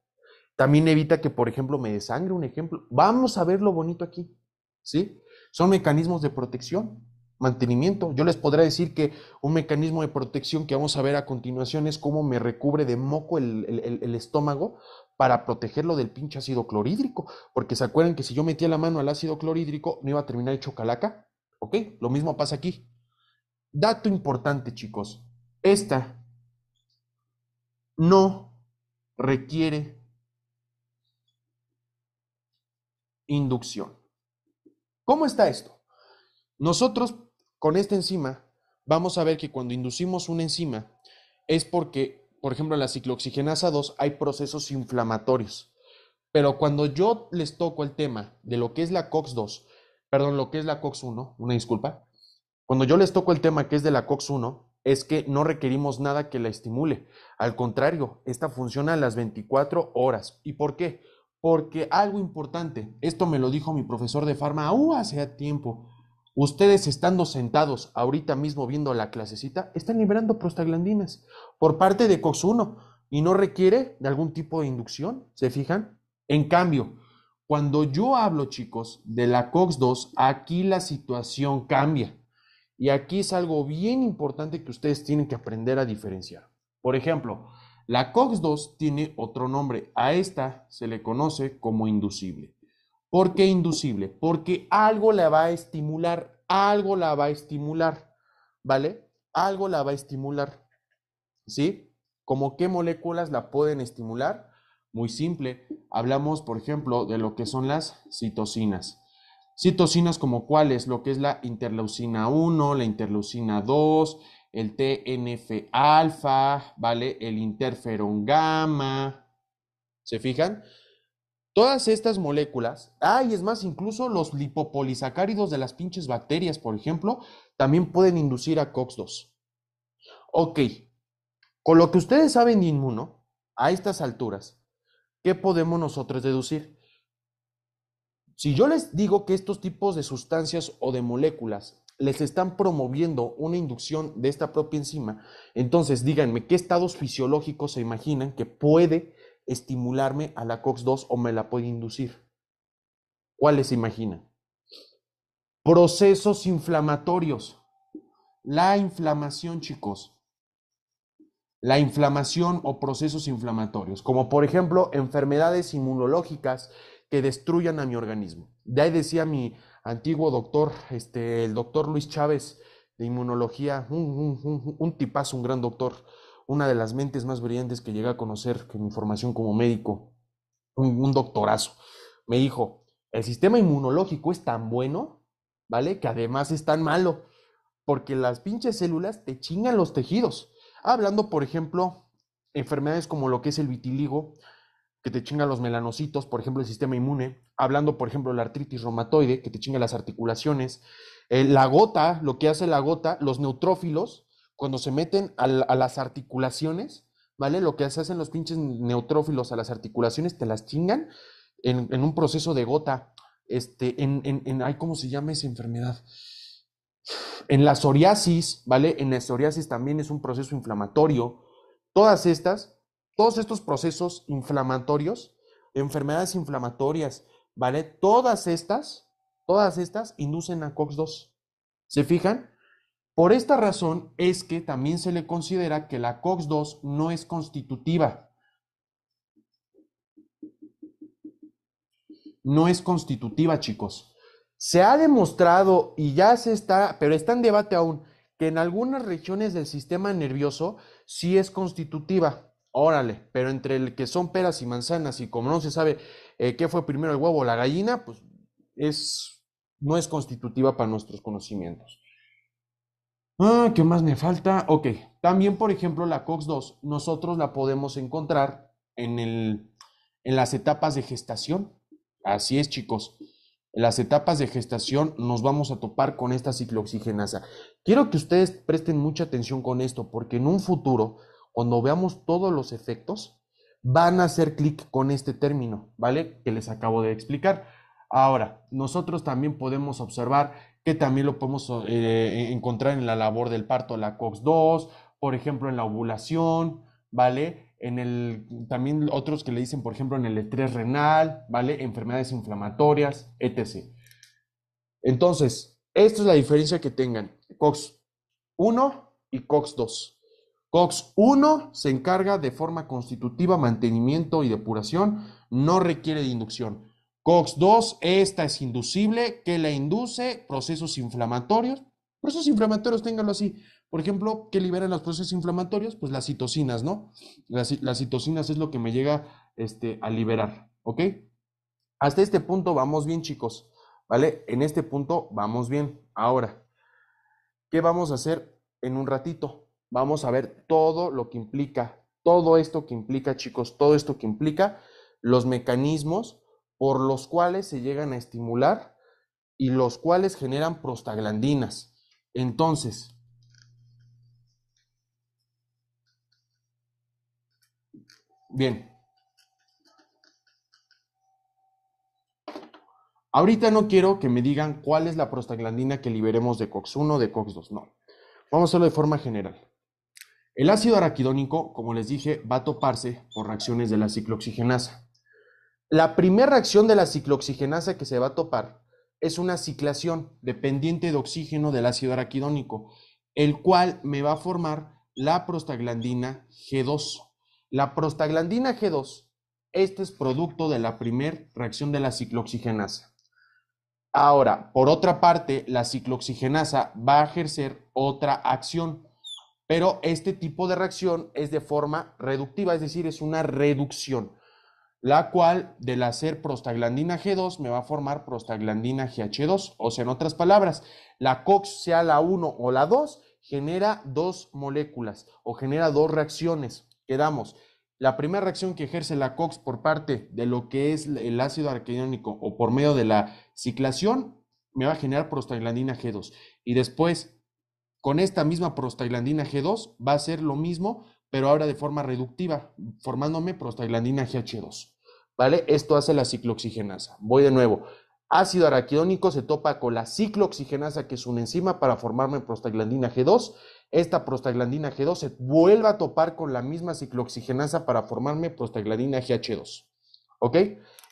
También evita que, por ejemplo, me desangre, un ejemplo. Vamos a ver lo bonito aquí, ¿sí? Son mecanismos de protección, mantenimiento. Yo les podré decir que un mecanismo de protección que vamos a ver a continuación es cómo me recubre de moco el estómago para protegerlo del pinche ácido clorhídrico. Porque se acuerdan que si yo metía la mano al ácido clorhídrico, no iba a terminar hecho calaca. ¿Ok? Lo mismo pasa aquí. Dato importante, chicos. Esta no requiere inducción. ¿Cómo está esto? Nosotros con esta enzima vamos a ver que cuando inducimos una enzima es porque, por ejemplo, en la ciclooxigenasa 2 hay procesos inflamatorios. Pero cuando yo les toco el tema de lo que es la COX-2, perdón, lo que es la COX-1, una disculpa, cuando yo les toco el tema que es de la COX-1, es que no requerimos nada que la estimule. Al contrario, esta funciona a las 24 horas. ¿Y por qué? Porque algo importante, esto me lo dijo mi profesor de farma hace tiempo. Ustedes estando sentados ahorita mismo viendo la clasecita, están liberando prostaglandinas por parte de COX-1 y no requiere de algún tipo de inducción, ¿se fijan? En cambio, cuando yo hablo, chicos, de la COX-2, aquí la situación cambia. Y aquí es algo bien importante que ustedes tienen que aprender a diferenciar. Por ejemplo, la COX-2 tiene otro nombre. A esta se le conoce como inducible. ¿Por qué inducible? Porque algo la va a estimular, ¿vale? Algo la va a estimular, ¿sí? ¿Cómo qué moléculas la pueden estimular? Muy simple. Hablamos, por ejemplo, de lo que son las citocinas. Citocinas como cuáles, lo que es la interleucina 1, la interleucina 2, el TNF-alfa, ¿vale? El interferón gamma. ¿Se fijan? Todas estas moléculas, y es más, incluso los lipopolisacáridos de las pinches bacterias, por ejemplo, también pueden inducir a COX-2. Ok, con lo que ustedes saben de inmuno, a estas alturas, ¿qué podemos nosotros deducir? Si yo les digo que estos tipos de sustancias o de moléculas les están promoviendo una inducción de esta propia enzima, entonces díganme qué estados fisiológicos se imaginan que puede estimularme a la COX-2 o me la puede inducir. ¿Cuáles se imaginan? Procesos inflamatorios. La inflamación, chicos. La inflamación o procesos inflamatorios, como por ejemplo enfermedades inmunológicas que destruyan a mi organismo. De ahí decía antiguo doctor, el doctor Luis Chávez de inmunología, un tipazo, un gran doctor, una de las mentes más brillantes que llegué a conocer en mi formación como médico, un doctorazo. Me dijo, el sistema inmunológico es tan bueno, ¿vale? Que además es tan malo, porque las pinches células te chingan los tejidos. Hablando, por ejemplo, enfermedades como lo que es el vitiligo, que te chinga los melanocitos, por ejemplo, el sistema inmune. Hablando, por ejemplo, de la artritis reumatoide, que te chinga las articulaciones. La gota, lo que hace la gota, los neutrófilos, cuando se meten a las articulaciones, ¿vale? Lo que hacen los pinches neutrófilos a las articulaciones, te las chingan en un proceso de gota. Ay, ¿cómo se llama esa enfermedad? En la psoriasis, ¿vale? En la psoriasis también es un proceso inflamatorio. Todas estas, todos estos procesos inflamatorios, enfermedades inflamatorias, ¿vale? Todas estas inducen a COX-2. ¿Se fijan? Por esta razón es que también se le considera que la COX-2 no es constitutiva. No es constitutiva, chicos. Se ha demostrado y ya se está, pero está en debate aún, que en algunas regiones del sistema nervioso sí es constitutiva. Órale, pero entre el que son peras y manzanas y como no se sabe qué fue primero el huevo o la gallina, pues no es constitutiva para nuestros conocimientos. ¿Qué más me falta? Ok, también por ejemplo la COX-2 nosotros la podemos encontrar en las etapas de gestación. Así es, chicos. En las etapas de gestación nos vamos a topar con esta ciclooxigenasa. Quiero que ustedes presten mucha atención con esto, porque en un futuro, cuando veamos todos los efectos, van a hacer clic con este término, ¿vale? Que les acabo de explicar. Ahora, nosotros también podemos observar que también lo podemos encontrar en la labor del parto, la COX-2, por ejemplo, en la ovulación, ¿vale? También otros que le dicen, por ejemplo, en el estrés renal, ¿vale? Enfermedades inflamatorias, etc. Entonces, esta es la diferencia que tengan COX-1 y COX-2. COX-1 se encarga de forma constitutiva, mantenimiento y depuración, no requiere de inducción. COX-2, esta es inducible, que la induce procesos inflamatorios. Procesos inflamatorios, ténganlo así. Por ejemplo, ¿qué liberan los procesos inflamatorios? Pues las citocinas, ¿no? Las citocinas es lo que me llega a liberar, ¿ok? Hasta este punto vamos bien, chicos, ¿vale? En este punto vamos bien. Ahora, ¿qué vamos a hacer en un ratito? Vamos a ver todo lo que implica, todo esto que implica, chicos, todo esto que implica los mecanismos por los cuales se llegan a estimular y los cuales generan prostaglandinas. Entonces, bien, ahorita no quiero que me digan cuál es la prostaglandina que liberemos de COX-1, de COX-2, no. Vamos a hacerlo de forma general. El ácido araquidónico, como les dije, va a toparse por reacciones de la ciclooxigenasa. La primera reacción de la ciclooxigenasa que se va a topar es una ciclación dependiente de oxígeno del ácido araquidónico, el cual me va a formar la prostaglandina G2. La prostaglandina G2, este es producto de la primera reacción de la ciclooxigenasa. Ahora, por otra parte, la ciclooxigenasa va a ejercer otra acción, pero este tipo de reacción es de forma reductiva, es decir, es una reducción, la cual del hacer prostaglandina G2 me va a formar prostaglandina GH2, o sea, en otras palabras, la COX, sea la 1 o la 2, genera dos moléculas o genera dos reacciones. Quedamos, la primera reacción que ejerce la COX por parte de lo que es el ácido araquidónico o por medio de la ciclación, me va a generar prostaglandina G2. Y después, con esta misma prostaglandina G2, va a ser lo mismo, pero ahora de forma reductiva, formándome prostaglandina GH2. ¿Vale? Esto hace la ciclooxigenasa. Voy de nuevo. Ácido araquidónico se topa con la ciclooxigenasa, que es una enzima para formarme prostaglandina G2. Esta prostaglandina G2 se vuelve a topar con la misma ciclooxigenasa para formarme prostaglandina GH2. ¿Ok?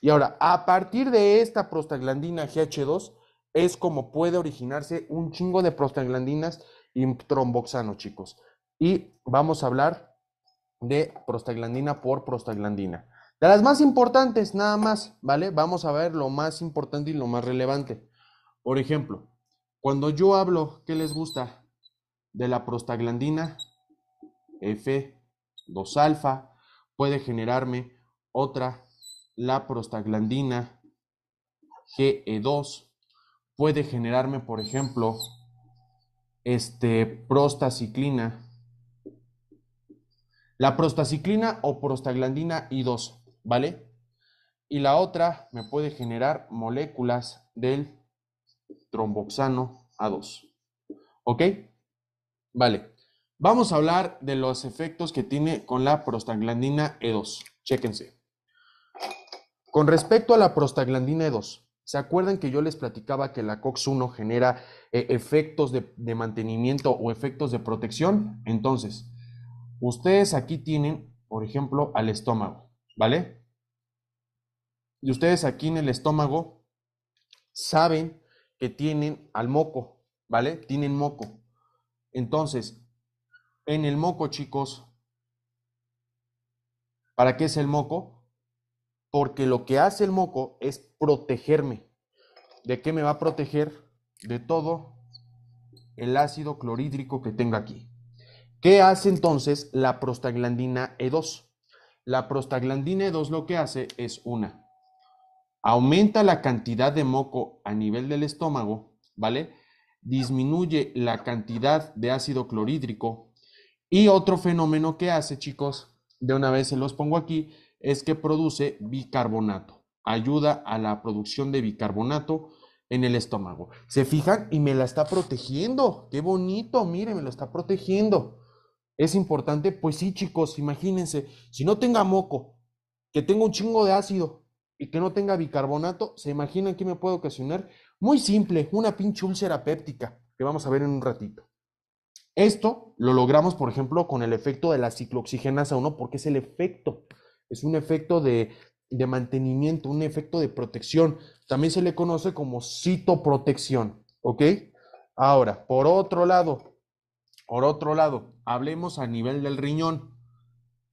Y ahora, a partir de esta prostaglandina GH2 es como puede originarse un chingo de prostaglandinas y tromboxano, chicos. Y vamos a hablar de prostaglandina por prostaglandina. De las más importantes, nada más, ¿vale? Vamos a ver lo más importante y lo más relevante. Por ejemplo, cuando yo hablo, ¿qué les gusta? De la prostaglandina F2 alfa, puede generarme otra, la prostaglandina GE2, puede generarme, por ejemplo, prostaciclina, la prostaciclina o prostaglandina I2, ¿vale? Y la otra me puede generar moléculas del tromboxano A2, ¿ok? Vale, vamos a hablar de los efectos que tiene con la prostaglandina E2. Chéquense. Con respecto a la prostaglandina E2, ¿se acuerdan que yo les platicaba que la COX-1 genera efectos de mantenimiento o efectos de protección? Entonces, ustedes aquí tienen, por ejemplo, al estómago, ¿vale? Y ustedes aquí en el estómago saben que tienen al moco, ¿vale? Tienen moco. Entonces, en el moco, chicos, ¿para qué es el moco? Porque lo que hace el moco es protegerme. ¿De qué me va a proteger? De todo el ácido clorhídrico que tenga aquí. ¿Qué hace entonces la prostaglandina E2? La prostaglandina E2 lo que hace es aumenta la cantidad de moco a nivel del estómago, ¿vale? Disminuye la cantidad de ácido clorhídrico. Y otro fenómeno que hace, chicos, de una vez se los pongo aquí, es que produce bicarbonato. Ayuda a la producción de bicarbonato en el estómago. ¿Se fijan? Y me la está protegiendo. Qué bonito, mire, me lo está protegiendo. ¿Es importante? Pues sí, chicos, imagínense, si no tenga moco, que tenga un chingo de ácido y que no tenga bicarbonato, ¿se imaginan qué me puede ocasionar? Muy simple, una pinche úlcera péptica, que vamos a ver en un ratito. Esto lo logramos, por ejemplo, con el efecto de la ciclooxigenasa 1, porque es el efecto, es un efecto de mantenimiento, un efecto de protección. También se le conoce como citoprotección, ¿ok? Ahora, por otro lado, hablemos a nivel del riñón.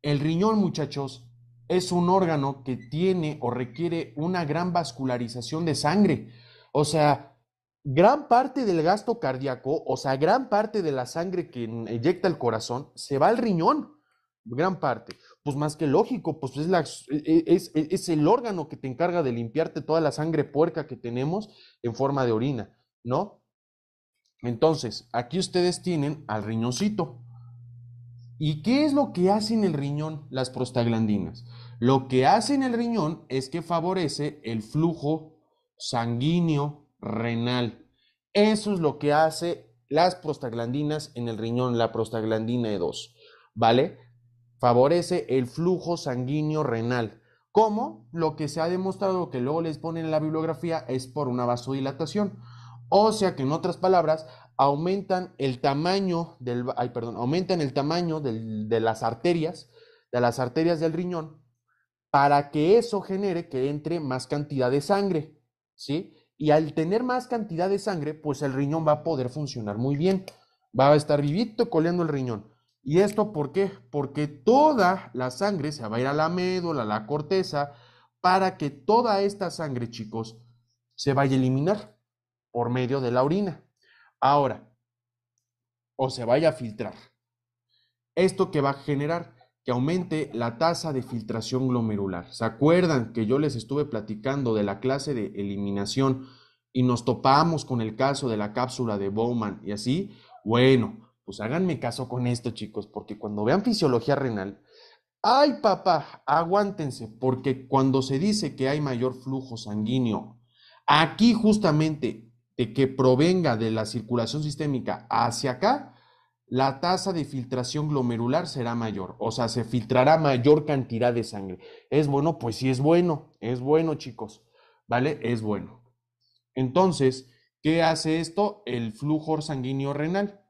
El riñón, muchachos, es un órgano que tiene o requiere una gran vascularización de sangre. O sea, gran parte del gasto cardíaco, o sea, gran parte de la sangre que eyecta el corazón, se va al riñón. Gran parte. Pues más que lógico, pues es el órgano que te encarga de limpiarte toda la sangre puerca que tenemos en forma de orina, ¿no? Entonces, aquí ustedes tienen al riñoncito. ¿Y qué es lo que hace en el riñón las prostaglandinas? Lo que hace en el riñón es que favorece el flujo sanguíneo renal. Eso es lo que hace las prostaglandinas en el riñón, la prostaglandina E2, ¿vale? Favorece el flujo sanguíneo renal. ¿Cómo? Lo que se ha demostrado, que luego les ponen en la bibliografía, es por una vasodilatación. O sea que en otras palabras, aumentan el tamaño de las arterias del riñón, para que eso genere que entre más cantidad de sangre, ¿sí? Y al tener más cantidad de sangre, pues el riñón va a poder funcionar muy bien. Va a estar vivito coleando el riñón. ¿Y esto por qué? Porque toda la sangre se va a ir a la médula, a la corteza, para que toda esta sangre, chicos, se vaya a eliminar por medio de la orina. Ahora, o se vaya a filtrar. ¿Esto qué va a generar? Que aumente la tasa de filtración glomerular. ¿Se acuerdan que yo les estuve platicando de la clase de eliminación y nos topamos con el caso de la cápsula de Bowman y así? Bueno, pues háganme caso con esto, chicos, porque cuando vean fisiología renal, ay papá, aguántense, porque cuando se dice que hay mayor flujo sanguíneo, aquí justamente de que provenga de la circulación sistémica hacia acá, la tasa de filtración glomerular será mayor, o sea, se filtrará mayor cantidad de sangre. ¿Es bueno? Pues sí es bueno, chicos, ¿vale? Es bueno. Entonces, ¿qué hace esto? El flujo sanguíneo renal,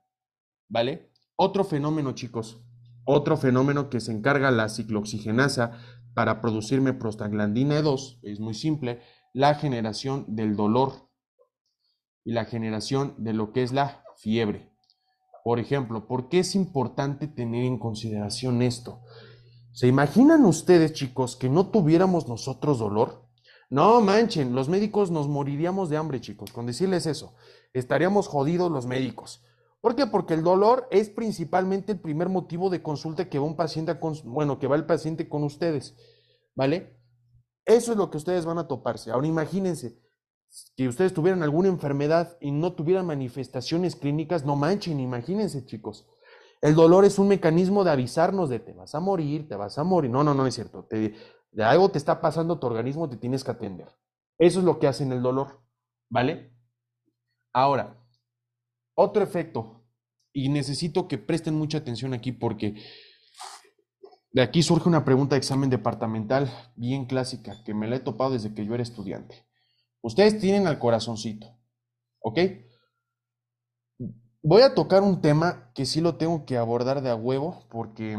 ¿vale? Otro fenómeno, chicos, otro fenómeno que se encarga la ciclooxigenasa para producirme prostaglandina E2, es muy simple, la generación del dolor y la generación de lo que es la fiebre. Por ejemplo, ¿por qué es importante tener en consideración esto? ¿Se imaginan ustedes, chicos, que no tuviéramos nosotros dolor? No manchen, los médicos nos moriríamos de hambre, chicos, con decirles eso. Estaríamos jodidos los médicos. ¿Por qué? Porque el dolor es principalmente el primer motivo de consulta que va un paciente con, bueno, que va el paciente con ustedes, ¿vale? Eso es lo que ustedes van a toparse. Ahora imagínense que ustedes tuvieran alguna enfermedad y no tuvieran manifestaciones clínicas, no manchen, imagínense, chicos. El dolor es un mecanismo de avisarnos de te vas a morir, te vas a morir. No, no, no es cierto. De algo te está pasando a tu organismo, te tienes que atender. Eso es lo que hace en el dolor, ¿vale? Ahora, otro efecto, y necesito que presten mucha atención aquí porque de aquí surge una pregunta de examen departamental bien clásica que me la he topado desde que yo era estudiante. Ustedes tienen al corazoncito, ¿ok? Voy a tocar un tema que sí lo tengo que abordar de a huevo porque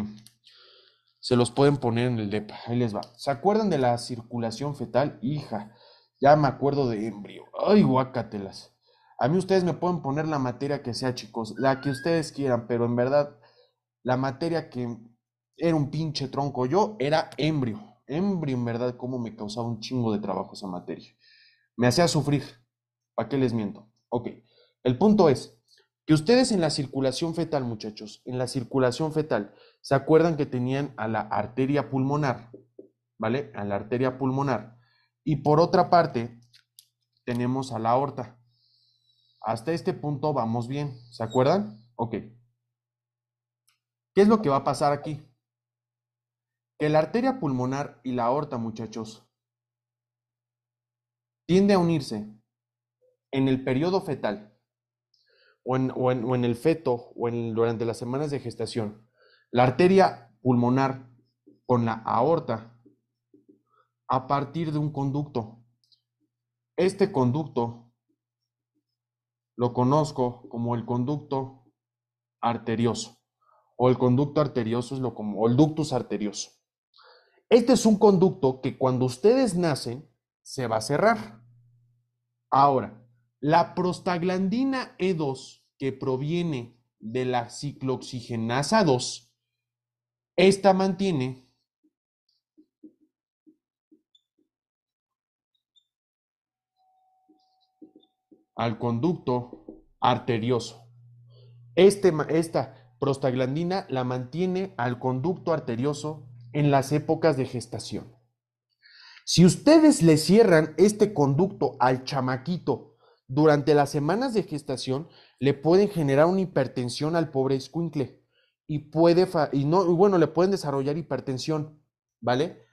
se los pueden poner en el DEPA. Ahí les va. ¿Se acuerdan de la circulación fetal? Hija, ya me acuerdo de embrio. Ay, guácatelas. A mí ustedes me pueden poner la materia que sea, chicos, la que ustedes quieran, pero en verdad, la materia que era un pinche tronco yo era embrio. Embrio, en verdad, cómo me causaba un chingo de trabajo esa materia. Me hacía sufrir. ¿Para qué les miento? Ok. El punto es que ustedes en la circulación fetal, muchachos, en la circulación fetal, ¿se acuerdan que tenían a la arteria pulmonar? ¿Vale? A la arteria pulmonar. Y por otra parte, tenemos a la aorta. Hasta este punto vamos bien. ¿Se acuerdan? Ok. ¿Qué es lo que va a pasar aquí? Que la arteria pulmonar y la aorta, muchachos, tiende a unirse en el periodo fetal o en el feto durante las semanas de gestación. La arteria pulmonar con la aorta a partir de un conducto. Este conducto lo conozco como el conducto arterioso o el conducto arterioso es lo como o el ductus arterioso. Este es un conducto que cuando ustedes nacen se va a cerrar. Ahora, la prostaglandina E2 que proviene de la ciclooxigenasa 2, esta mantiene al conducto arterioso. Esta prostaglandina la mantiene al conducto arterioso en las épocas de gestación. Si ustedes le cierran este conducto al chamaquito durante las semanas de gestación, le pueden generar una hipertensión al pobre escuincle y le pueden desarrollar hipertensión, ¿vale?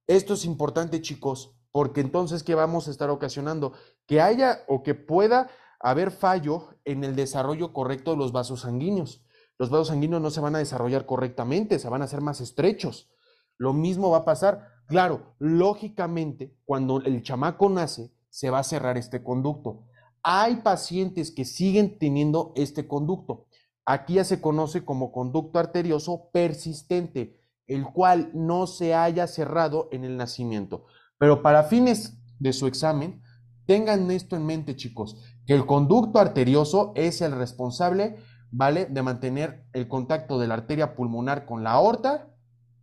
Esto es importante, chicos, porque entonces, ¿qué vamos a estar ocasionando? Que haya o que pueda haber fallo en el desarrollo correcto de los vasos sanguíneos. Los vasos sanguíneos no se van a desarrollar correctamente, se van a hacer más estrechos. Lo mismo va a pasar. Claro, lógicamente, cuando el chamaco nace, se va a cerrar este conducto. Hay pacientes que siguen teniendo este conducto. Aquí ya se conoce como conducto arterioso persistente, el cual no se haya cerrado en el nacimiento. Pero para fines de su examen, tengan esto en mente, chicos, que el conducto arterioso es el responsable, ¿vale? De mantener el contacto de la arteria pulmonar con la aorta,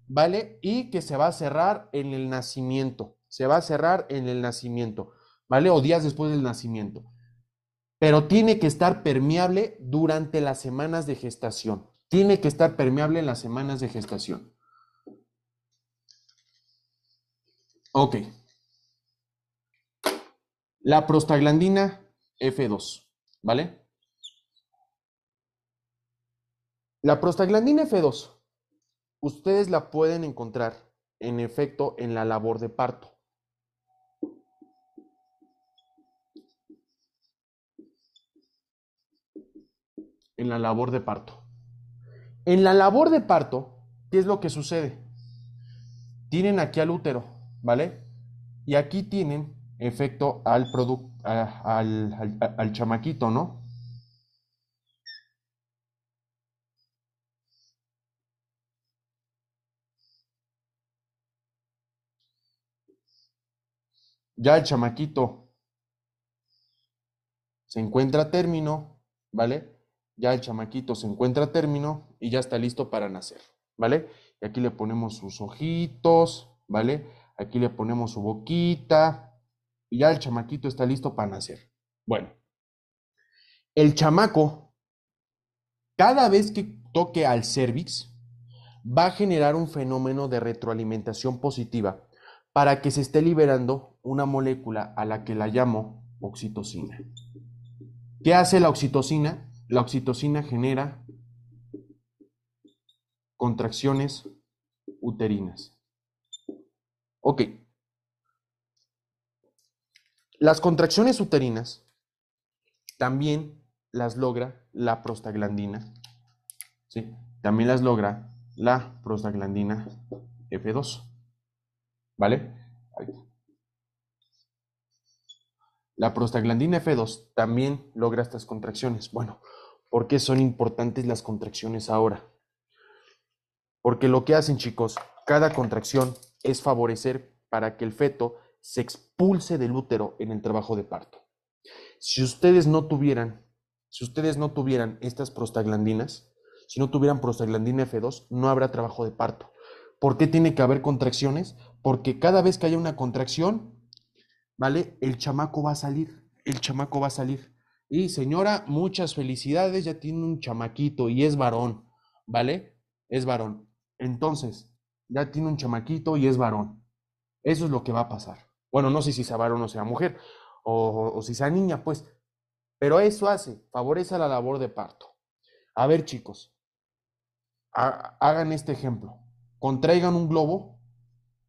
¿vale? Y que se va a cerrar en el nacimiento, se va a cerrar en el nacimiento, ¿vale? O días después del nacimiento. Pero tiene que estar permeable durante las semanas de gestación. Tiene que estar permeable en las semanas de gestación. Ok. La prostaglandina F2, ¿vale? La prostaglandina F2, ustedes la pueden encontrar en efecto en la labor de parto. En la labor de parto. En la labor de parto, ¿qué es lo que sucede? Tienen aquí al útero, ¿vale? Y aquí tienen efecto al chamaquito, ¿no? Ya el chamaquito se encuentra a término, ¿vale? Ya el chamaquito se encuentra a término y ya está listo para nacer, ¿vale? Y aquí le ponemos sus ojitos, ¿vale? Aquí le ponemos su boquita, y ya el chamaquito está listo para nacer. Bueno, el chamaco, cada vez que toque al cérvix, va a generar un fenómeno de retroalimentación positiva para que se esté liberando una molécula a la que la llamo oxitocina. ¿Qué hace la oxitocina? La oxitocina genera contracciones uterinas. Ok, las contracciones uterinas también las logra la prostaglandina, ¿sí? También las logra la prostaglandina F2, ¿vale? La prostaglandina F2 también logra estas contracciones. Bueno, ¿por qué son importantes las contracciones ahora? Porque lo que hacen, chicos, cada contracción es favorecer para que el feto se expulse del útero en el trabajo de parto. Si ustedes no tuvieran, estas prostaglandinas, si no tuvieran prostaglandina F2, no habrá trabajo de parto. ¿Por qué tiene que haber contracciones? Porque cada vez que haya una contracción, ¿vale? El chamaco va a salir, el chamaco va a salir. Y señora, muchas felicidades, ya tiene un chamaquito y es varón, ¿vale? Es varón. Entonces, ya tiene un chamaquito y es varón. Eso es lo que va a pasar. Bueno, no sé si sea varón o sea mujer, o si sea niña, pues, pero eso hace, favorece la labor de parto. A ver, chicos, hagan este ejemplo. Contraigan un globo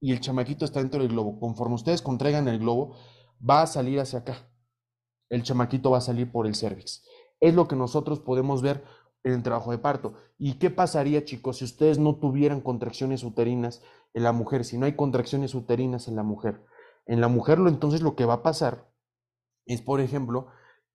y el chamaquito está dentro del globo. Conforme ustedes contraigan el globo, va a salir hacia acá. El chamaquito va a salir por el cérvix. Es lo que nosotros podemos ver en el trabajo de parto. ¿Y qué pasaría, chicos, si ustedes no tuvieran contracciones uterinas en la mujer? Si no hay contracciones uterinas en la mujer. En la mujer, entonces lo que va a pasar es, por ejemplo,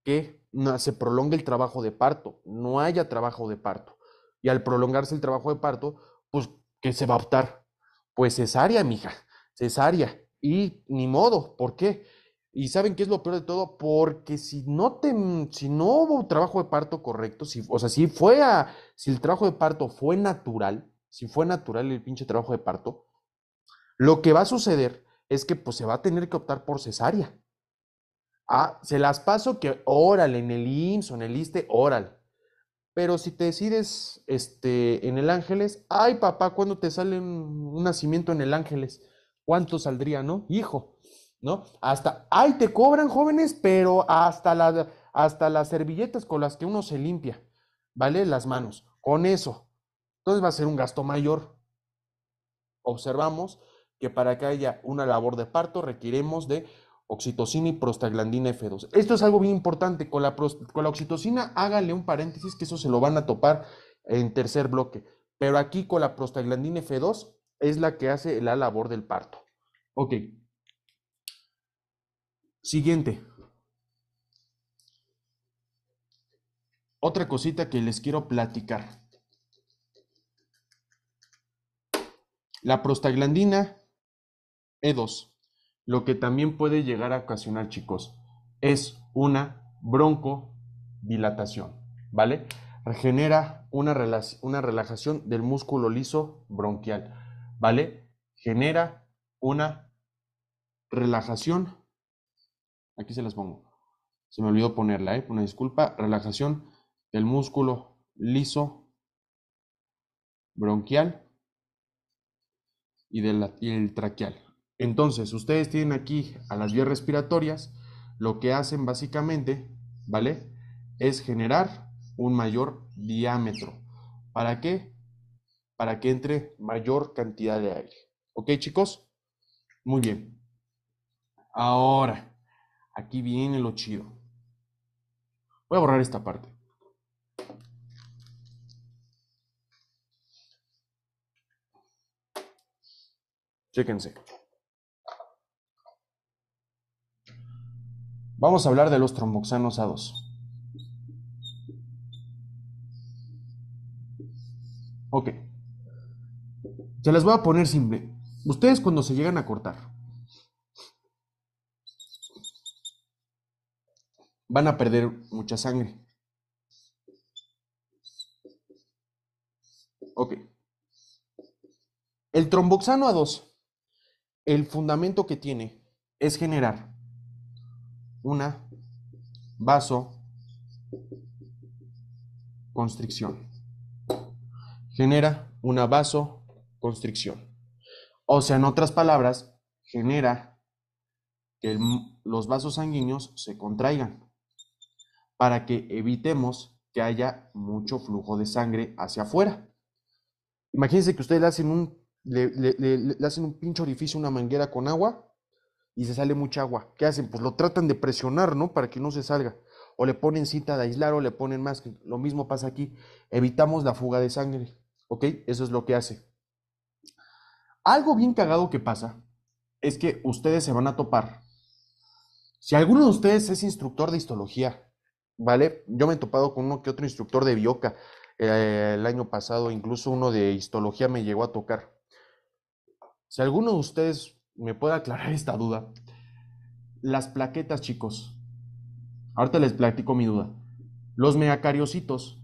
que se prolonga el trabajo de parto, no haya trabajo de parto. Y al prolongarse el trabajo de parto, pues, ¿qué se va a optar? Pues cesárea, mija, cesárea. Y ni modo, ¿por qué? ¿Y saben qué es lo peor de todo? Porque si no hubo trabajo de parto correcto, o sea, si el trabajo de parto fue natural, si fue natural el pinche trabajo de parto, lo que va a suceder es que pues se va a tener que optar por cesárea. Ah, se las paso que órale, en el IMSS o en el ISSSTE, órale. Pero si te decides en el Ángeles, ay papá, ¿cuándo te sale un nacimiento en el Ángeles? ¿Cuánto saldría, no? Hijo, ¿no? Hasta, ay, te cobran jóvenes, pero hasta las servilletas con las que uno se limpia, ¿vale? Las manos, con eso. Entonces va a ser un gasto mayor. Observamos que para que haya una labor de parto requerimos de oxitocina y prostaglandina F2. Esto es algo bien importante. Con la oxitocina, háganle un paréntesis que eso se lo van a topar en tercer bloque. Pero aquí con la prostaglandina F2 es la que hace la labor del parto. Ok. Siguiente. Otra cosita que les quiero platicar. La prostaglandina E2, lo que también puede llegar a ocasionar, chicos, es una broncodilatación, ¿vale? Genera una relajación del músculo liso bronquial, ¿vale? Genera una relajación, aquí se las pongo, se me olvidó ponerla, una disculpa, relajación del músculo liso bronquial y el traqueal. Entonces, ustedes tienen aquí a las vías respiratorias, lo que hacen básicamente, ¿vale? Es generar un mayor diámetro. ¿Para qué? Para que entre mayor cantidad de aire. ¿Ok, chicos? Muy bien. Ahora, aquí viene lo chido. Voy a borrar esta parte. Chéquense. Vamos a hablar de los tromboxanos A2. Ok. Se las voy a poner simple. Ustedes cuando se llegan a cortar, van a perder mucha sangre. Ok. El tromboxano A2, el fundamento que tiene es generar una vasoconstricción. Genera una vasoconstricción. O sea, en otras palabras, genera que los vasos sanguíneos se contraigan para que evitemos que haya mucho flujo de sangre hacia afuera. Imagínense que ustedes le hacen un pinche orificio, una manguera con agua y se sale mucha agua. ¿Qué hacen? Pues lo tratan de presionar, ¿no? Para que no se salga. O le ponen cinta de aislar o le ponen más. Lo mismo pasa aquí. Evitamos la fuga de sangre. ¿Ok? Eso es lo que hace. Algo bien cagado que pasa es que ustedes se van a topar. Si alguno de ustedes es instructor de histología, ¿vale? Yo me he topado con uno que otro instructor de bioca. El año pasado, incluso uno de histología me llegó a tocar. Si alguno de ustedes me puede aclarar esta duda, las plaquetas, chicos, ahorita les platico mi duda. Los megacariocitos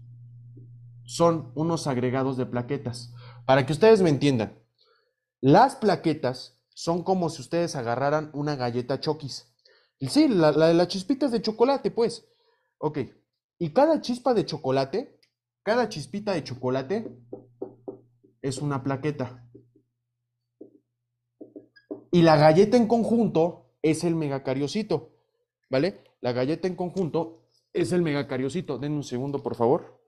son unos agregados de plaquetas. Para que ustedes me entiendan, las plaquetas son como si ustedes agarraran una galleta Chokis. Sí, la de las chispitas de chocolate, pues. Ok. Y cada chispita de chocolate es una plaqueta. Y la galleta en conjunto es el megacariocito, ¿vale? La galleta en conjunto es el megacariocito. Denme un segundo, por favor.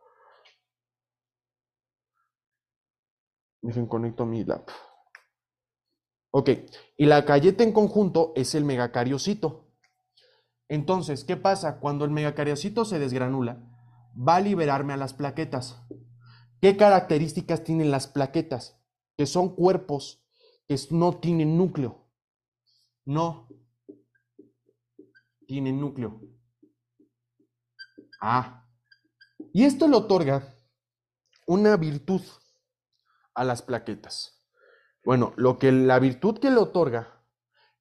Dejen conecto mi lap. Ok, y la galleta en conjunto es el megacariocito. Entonces, ¿qué pasa? Cuando el megacariocito se desgranula, va a liberarme a las plaquetas. ¿Qué características tienen las plaquetas? Que son cuerpos que no tienen núcleo. No tienen núcleo. Ah, y esto le otorga una virtud a las plaquetas. Bueno, la virtud que le otorga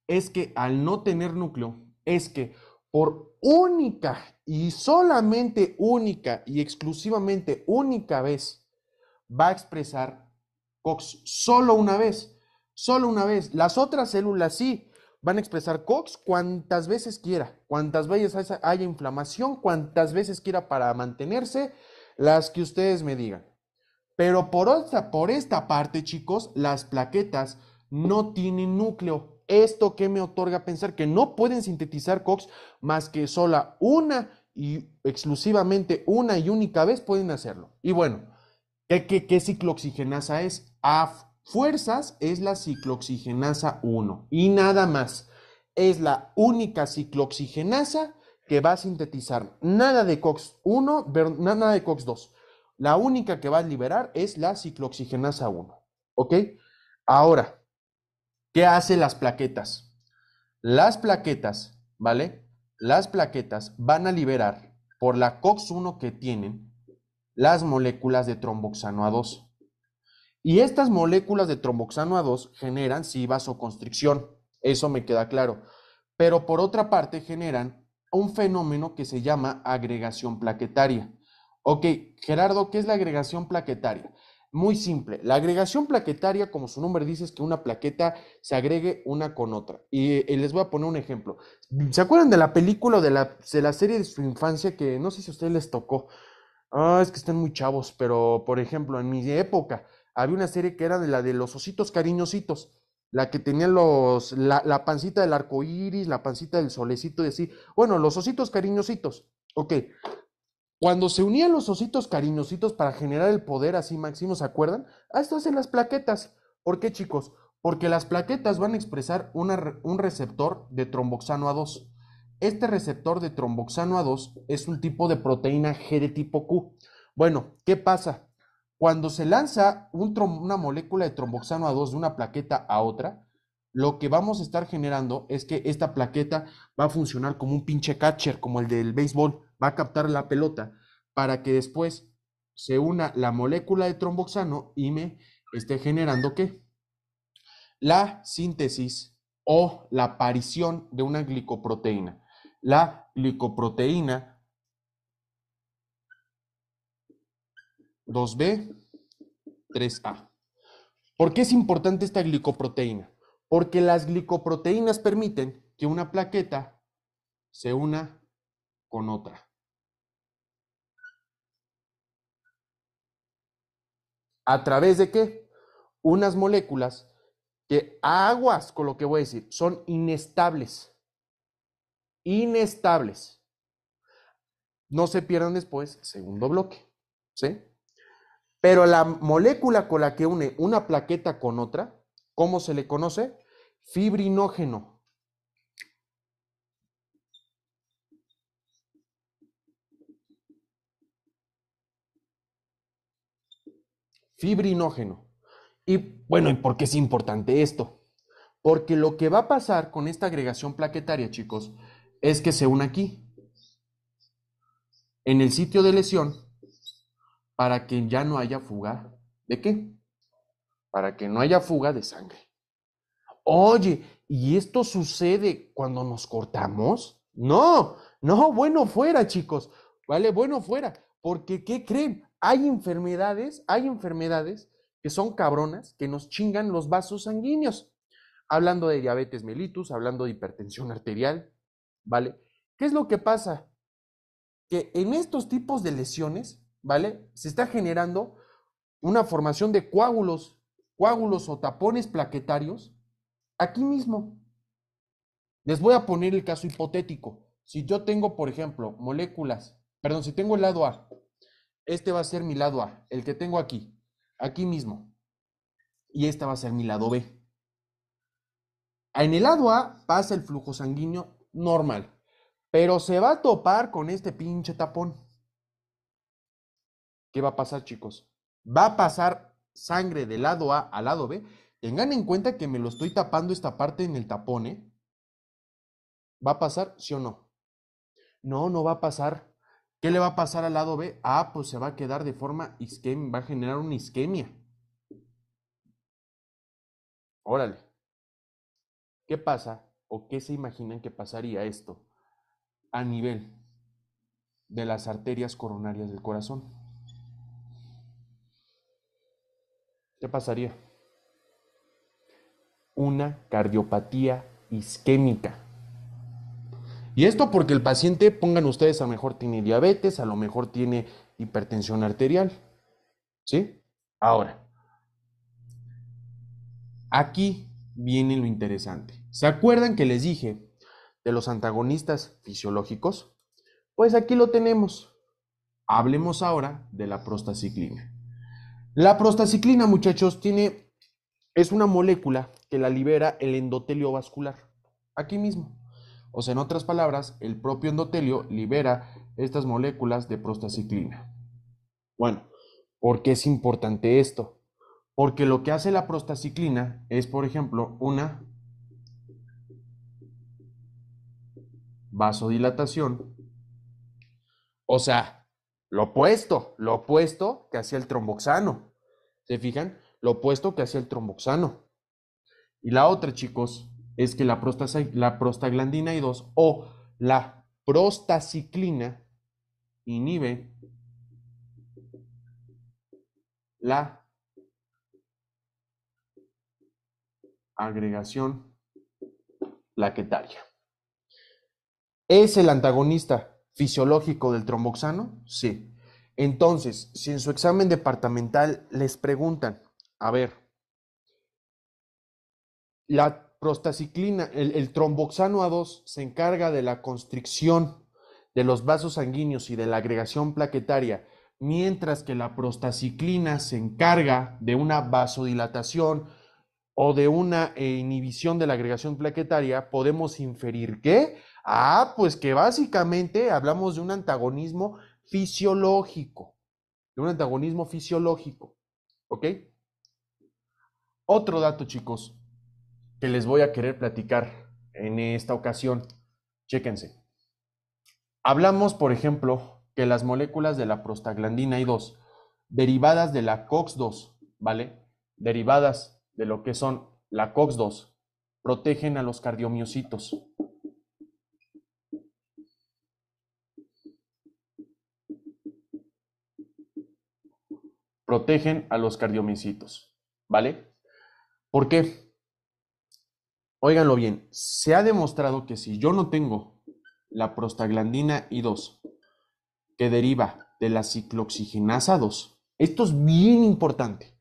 es que al no tener núcleo, es que por única y solamente única y exclusivamente única vez va a expresar COX solo una vez. Las otras células sí van a expresar COX cuantas veces quiera, cuantas veces haya inflamación, cuantas veces quiera para mantenerse, las que ustedes me digan. Pero por esta parte, chicos, las plaquetas no tienen núcleo. ¿Esto qué me otorga pensar? Que no pueden sintetizar COX más que sola una y exclusivamente una y única vez pueden hacerlo. Y bueno, ¿qué ciclooxigenasa es? A fuerzas es la ciclooxigenasa 1 y nada más. Es la única ciclooxigenasa que va a sintetizar nada de COX-1, nada de COX-2. La única que va a liberar es la ciclooxigenasa 1. ¿Ok? Ahora, ¿qué hacen las plaquetas? Las plaquetas, ¿vale? Las plaquetas van a liberar por la COX-1 que tienen las moléculas de tromboxano A2. Y estas moléculas de tromboxano A2 generan sí vasoconstricción, eso me queda claro. Pero por otra parte generan un fenómeno que se llama agregación plaquetaria. Ok, Gerardo, ¿qué es la agregación plaquetaria? Muy simple, la agregación plaquetaria, como su nombre dice, es que una plaqueta se agregue una con otra. Y les voy a poner un ejemplo. ¿Se acuerdan de la película de la serie de su infancia que no sé si a ustedes les tocó? Es que están muy chavos, pero por ejemplo, en mi época había una serie que era de la de los ositos cariñositos, la que tenía la pancita del arco iris, la pancita del solecito y así. Bueno, los ositos cariñositos. Ok, cuando se unían los ositos cariñositos para generar el poder así máximo, ¿se acuerdan? Esto hacen las plaquetas. ¿Por qué, chicos? Porque las plaquetas van a expresar un receptor de tromboxano A2. Este receptor de tromboxano A2 es un tipo de proteína G de tipo Q. Bueno, ¿qué pasa? Cuando se lanza una molécula de tromboxano A2 de una plaqueta a otra, lo que vamos a estar generando es que esta plaqueta va a funcionar como un pinche catcher, como el del béisbol, va a captar la pelota para que después se una la molécula de tromboxano y me esté generando ¿qué? La síntesis o la aparición de una glicoproteína. La glicoproteína 2B, 3A. ¿Por qué es importante esta glicoproteína? Porque las glicoproteínas permiten que una plaqueta se una con otra. ¿A través de qué? Unas moléculas que aguas con lo que voy a decir, son inestables. Inestables. No se pierdan después, segundo bloque. ¿Sí? Pero la molécula con la que une una plaqueta con otra, ¿cómo se le conoce? Fibrinógeno. Fibrinógeno. Y bueno, ¿y por qué es importante esto? Porque lo que va a pasar con esta agregación plaquetaria, chicos, es que se une aquí, en el sitio de lesión, para que ya no haya fuga. ¿De qué? Para que no haya fuga de sangre. Oye, ¿y esto sucede cuando nos cortamos? No, no, bueno fuera, chicos, ¿vale? Bueno fuera, porque ¿qué creen? Hay enfermedades que son cabronas, que nos chingan los vasos sanguíneos. Hablando de diabetes mellitus, hablando de hipertensión arterial, ¿vale? ¿Qué es lo que pasa? Que en estos tipos de lesiones, ¿vale? Se está generando una formación de coágulos o tapones plaquetarios aquí mismo. Les voy a poner el caso hipotético. Si yo tengo, por ejemplo, moléculas, perdón, si tengo el lado A, este va a ser mi lado A, el que tengo aquí, aquí mismo, y este va a ser mi lado B. En el lado A pasa el flujo sanguíneo normal, pero se va a topar con este pinche tapón. ¿Qué va a pasar, chicos? Va a pasar sangre del lado A al lado B. Tengan en cuenta que me lo estoy tapando esta parte en el tapón, ¿eh? ¿Va a pasar, sí o no? No, no va a pasar. ¿Qué le va a pasar al lado B? Ah, pues se va a quedar de forma isquemia, va a generar una isquemia. Órale. ¿Qué pasa o qué se imaginan que pasaría esto a nivel de las arterias coronarias del corazón? ¿Qué pasaría? Una cardiopatía isquémica. Y esto porque el paciente, pongan ustedes, a lo mejor tiene diabetes, a lo mejor tiene hipertensión arterial. ¿Sí? Ahora, aquí viene lo interesante. ¿Se acuerdan que les dije de los antagonistas fisiológicos? Pues aquí lo tenemos. Hablemos ahora de la prostaciclina. La prostaciclina, muchachos, es una molécula que la libera el endotelio vascular. Aquí mismo. O sea, en otras palabras, el propio endotelio libera estas moléculas de prostaciclina. Bueno, ¿por qué es importante esto? Porque lo que hace la prostaciclina es, por ejemplo, una vasodilatación. O sea, lo opuesto que hacía el tromboxano. ¿Se fijan? Lo opuesto que hacía el tromboxano. Y la otra, chicos, es que la prostaglandina I2 o la prostaciclina inhibe la agregación plaquetaria. ¿Es el antagonista fisiológico del tromboxano? Sí. Entonces, si en su examen departamental les preguntan, a ver, la prostaciclina, el tromboxano A2 se encarga de la constricción de los vasos sanguíneos y de la agregación plaquetaria, mientras que la prostaciclina se encarga de una vasodilatación o de una inhibición de la agregación plaquetaria, podemos inferir que, pues que básicamente hablamos de un antagonismo fisiológico, ¿ok? Otro dato, chicos, que les voy a querer platicar en esta ocasión. Chéquense. Hablamos, por ejemplo, que las moléculas de la prostaglandina I2, derivadas de la COX-2, ¿vale? Derivadas de lo que son la COX-2, protegen a los cardiomiocitos. Protegen a los cardiomiocitos, ¿vale? ¿Por qué? Óiganlo bien, se ha demostrado que si yo no tengo la prostaglandina I2, que deriva de la ciclooxigenasa 2. Esto es bien importante.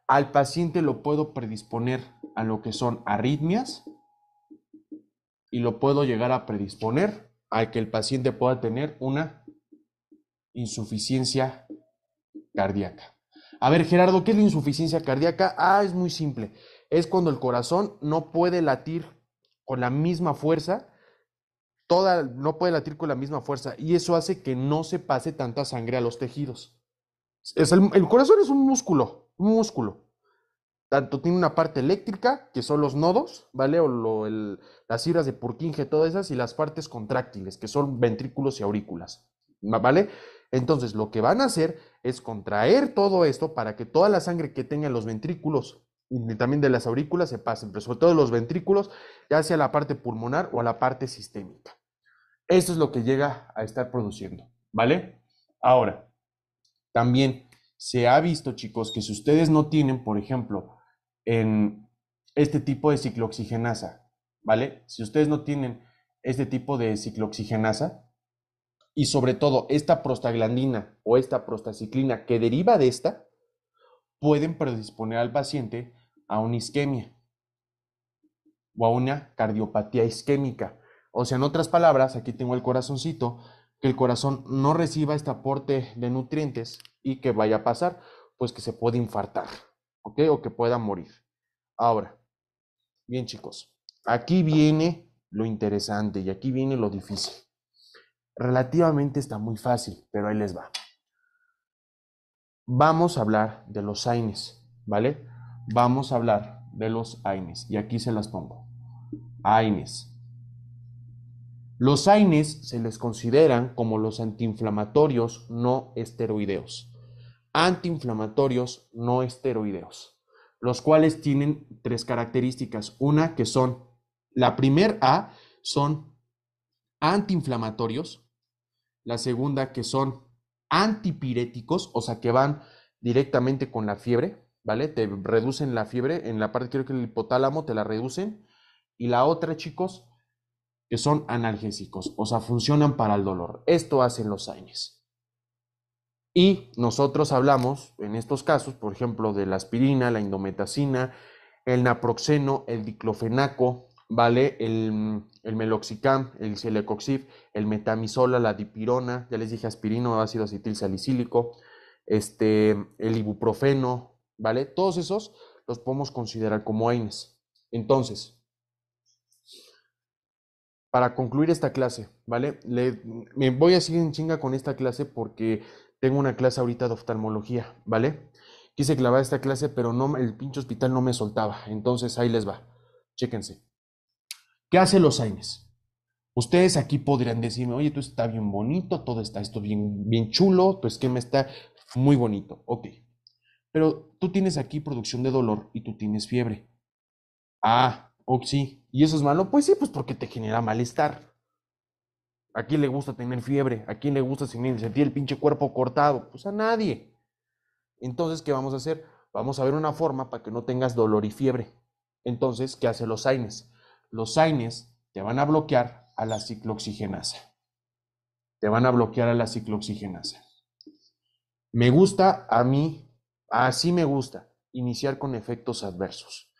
Al paciente lo puedo predisponer a lo que son arritmias y lo puedo llegar a predisponer a que el paciente pueda tener una insuficiencia cardíaca. A ver, Gerardo, ¿qué es la insuficiencia cardíaca? Es muy simple. Es cuando el corazón no puede latir con la misma fuerza, no puede latir con la misma fuerza, y eso hace que no se pase tanta sangre a los tejidos. El corazón es un músculo. Tanto tiene una parte eléctrica, que son los nodos, ¿vale? Las fibras de Purkinje, todas esas, y las partes contráctiles, que son ventrículos y aurículas, ¿vale? Entonces, lo que van a hacer es contraer todo esto para que toda la sangre que tengan los ventrículos y también de las aurículas se pasen, pero sobre todo los ventrículos, ya sea a la parte pulmonar o a la parte sistémica. Eso es lo que llega a estar produciendo, ¿vale? Ahora, también se ha visto, chicos, que si ustedes no tienen, por ejemplo, en este tipo de ciclooxigenasa, ¿vale? Si ustedes no tienen este tipo de ciclooxigenasa y sobre todo esta prostaglandina o esta prostaciclina que deriva de esta, pueden predisponer al paciente a una isquemia o a una cardiopatía isquémica. O sea, en otras palabras, aquí tengo el corazoncito, que el corazón no reciba este aporte de nutrientes y que vaya a pasar, pues que se puede infartar, ¿ok? O que pueda morir. Ahora, bien chicos, aquí viene lo interesante y aquí viene lo difícil. Relativamente está muy fácil, pero ahí les va. Vamos a hablar de los AINES, ¿vale? Vamos a hablar de los AINES y aquí se las pongo. AINES. Los AINES se les consideran como los antiinflamatorios no esteroideos. Antiinflamatorios no esteroideos, los cuales tienen tres características. Una que son, la primera A, son antiinflamatorios. La segunda que son antipiréticos, o sea que van directamente con la fiebre, ¿vale? Te reducen la fiebre, en la parte creo que el hipotálamo te la reducen. Y la otra, chicos, que son analgésicos, o sea, funcionan para el dolor. Esto hacen los AINES. Y nosotros hablamos, en estos casos, por ejemplo, de la aspirina, la indometacina, el naproxeno, el diclofenaco, ¿vale? El meloxicam, el celecoxib, el metamisola, la dipirona, ya les dije aspirina, ácido acetil salicílico, el ibuprofeno, ¿vale? Todos esos los podemos considerar como AINES. Entonces, para concluir esta clase, ¿vale? Me voy a seguir en chinga con esta clase porque tengo una clase ahorita de oftalmología, ¿vale? Quise clavar esta clase, pero no, el pinche hospital no me soltaba. Entonces ahí les va. Chéquense. ¿Qué hace los AINES? Ustedes aquí podrían decirme, oye, tú está bien bonito, todo está esto bien, bien chulo, tu esquema está muy bonito. Ok. Pero tú tienes aquí producción de dolor y tú tienes fiebre. Sí. ¿Y eso es malo? Pues sí, pues porque te genera malestar. ¿A quién le gusta tener fiebre? ¿A quién le gusta sentir el pinche cuerpo cortado? Pues a nadie. Entonces, ¿qué vamos a hacer? Vamos a ver una forma para que no tengas dolor y fiebre. Entonces, ¿qué hacen los AINES? Los AINES te van a bloquear a la ciclooxigenasa. Te van a bloquear a la ciclooxigenasa. Me gusta a mí, así me gusta, iniciar con efectos adversos.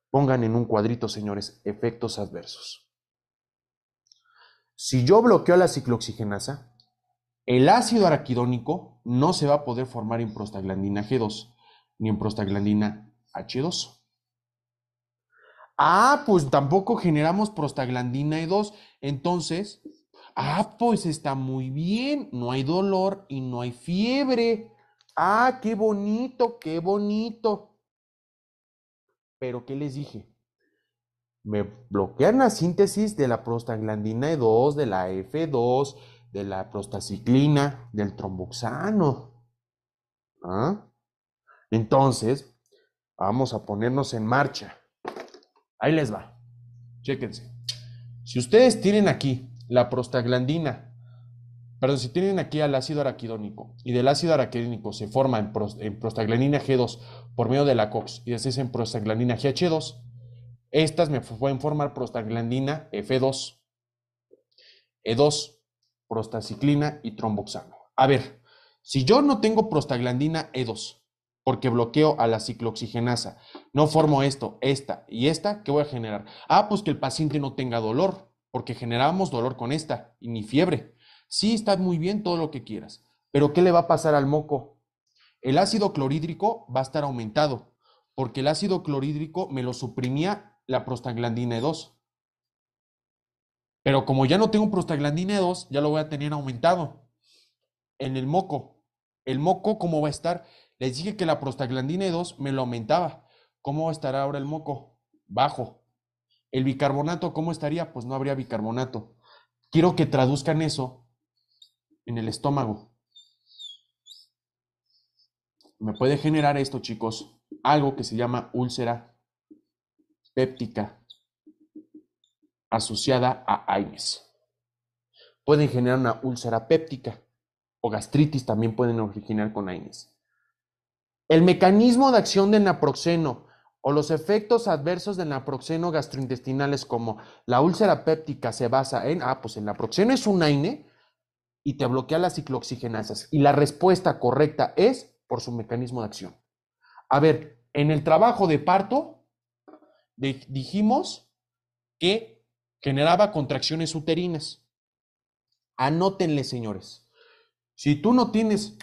Pongan en un cuadrito, señores, efectos adversos. Si yo bloqueo la ciclooxigenasa, el ácido araquidónico no se va a poder formar en prostaglandina G2 ni en prostaglandina H2. Pues tampoco generamos prostaglandina E2. Entonces, pues está muy bien. No hay dolor y no hay fiebre. Qué bonito, qué bonito. Pero, ¿qué les dije? Me bloquean la síntesis de la prostaglandina E2, de la F2, de la prostaciclina, del tromboxano. Entonces, vamos a ponernos en marcha. Ahí les va. Chéquense. Si ustedes tienen aquí la prostaglandina, perdón, si tienen aquí al ácido araquidónico y del ácido araquidónico se forma en prostaglandina G2 por medio de la COX y después en prostaglandina GH2, estas me pueden formar prostaglandina F2. E2, prostaciclina y tromboxano. A ver, si yo no tengo prostaglandina E2, porque bloqueo a la ciclooxigenasa, no formo esto, esta y esta, ¿qué voy a generar? Pues que el paciente no tenga dolor, porque generamos dolor con esta y ni fiebre. Sí, está muy bien todo lo que quieras, pero ¿qué le va a pasar al moco? El ácido clorhídrico va a estar aumentado, porque el ácido clorhídrico me lo suprimía la prostaglandina E2. Pero como ya no tengo prostaglandina E2, ya lo voy a tener aumentado en el moco. El moco, ¿cómo va a estar? Les dije que la prostaglandina E2 me lo aumentaba. ¿Cómo va a estar ahora el moco? Bajo. El bicarbonato, ¿cómo estaría? Pues no habría bicarbonato. Quiero que traduzcan eso en el estómago. Me puede generar esto, chicos, algo que se llama úlcera péptica asociada a AINES. Pueden generar una úlcera péptica o gastritis también pueden originar con AINES. El mecanismo de acción del naproxeno o los efectos adversos del naproxeno gastrointestinales como la úlcera péptica se basa en, pues el naproxeno es un AINE y te bloquea las ciclooxigenasas. Y la respuesta correcta es por su mecanismo de acción. A ver, en el trabajo de parto dijimos que generaba contracciones uterinas. Anótenle, señores. Si tú no tienes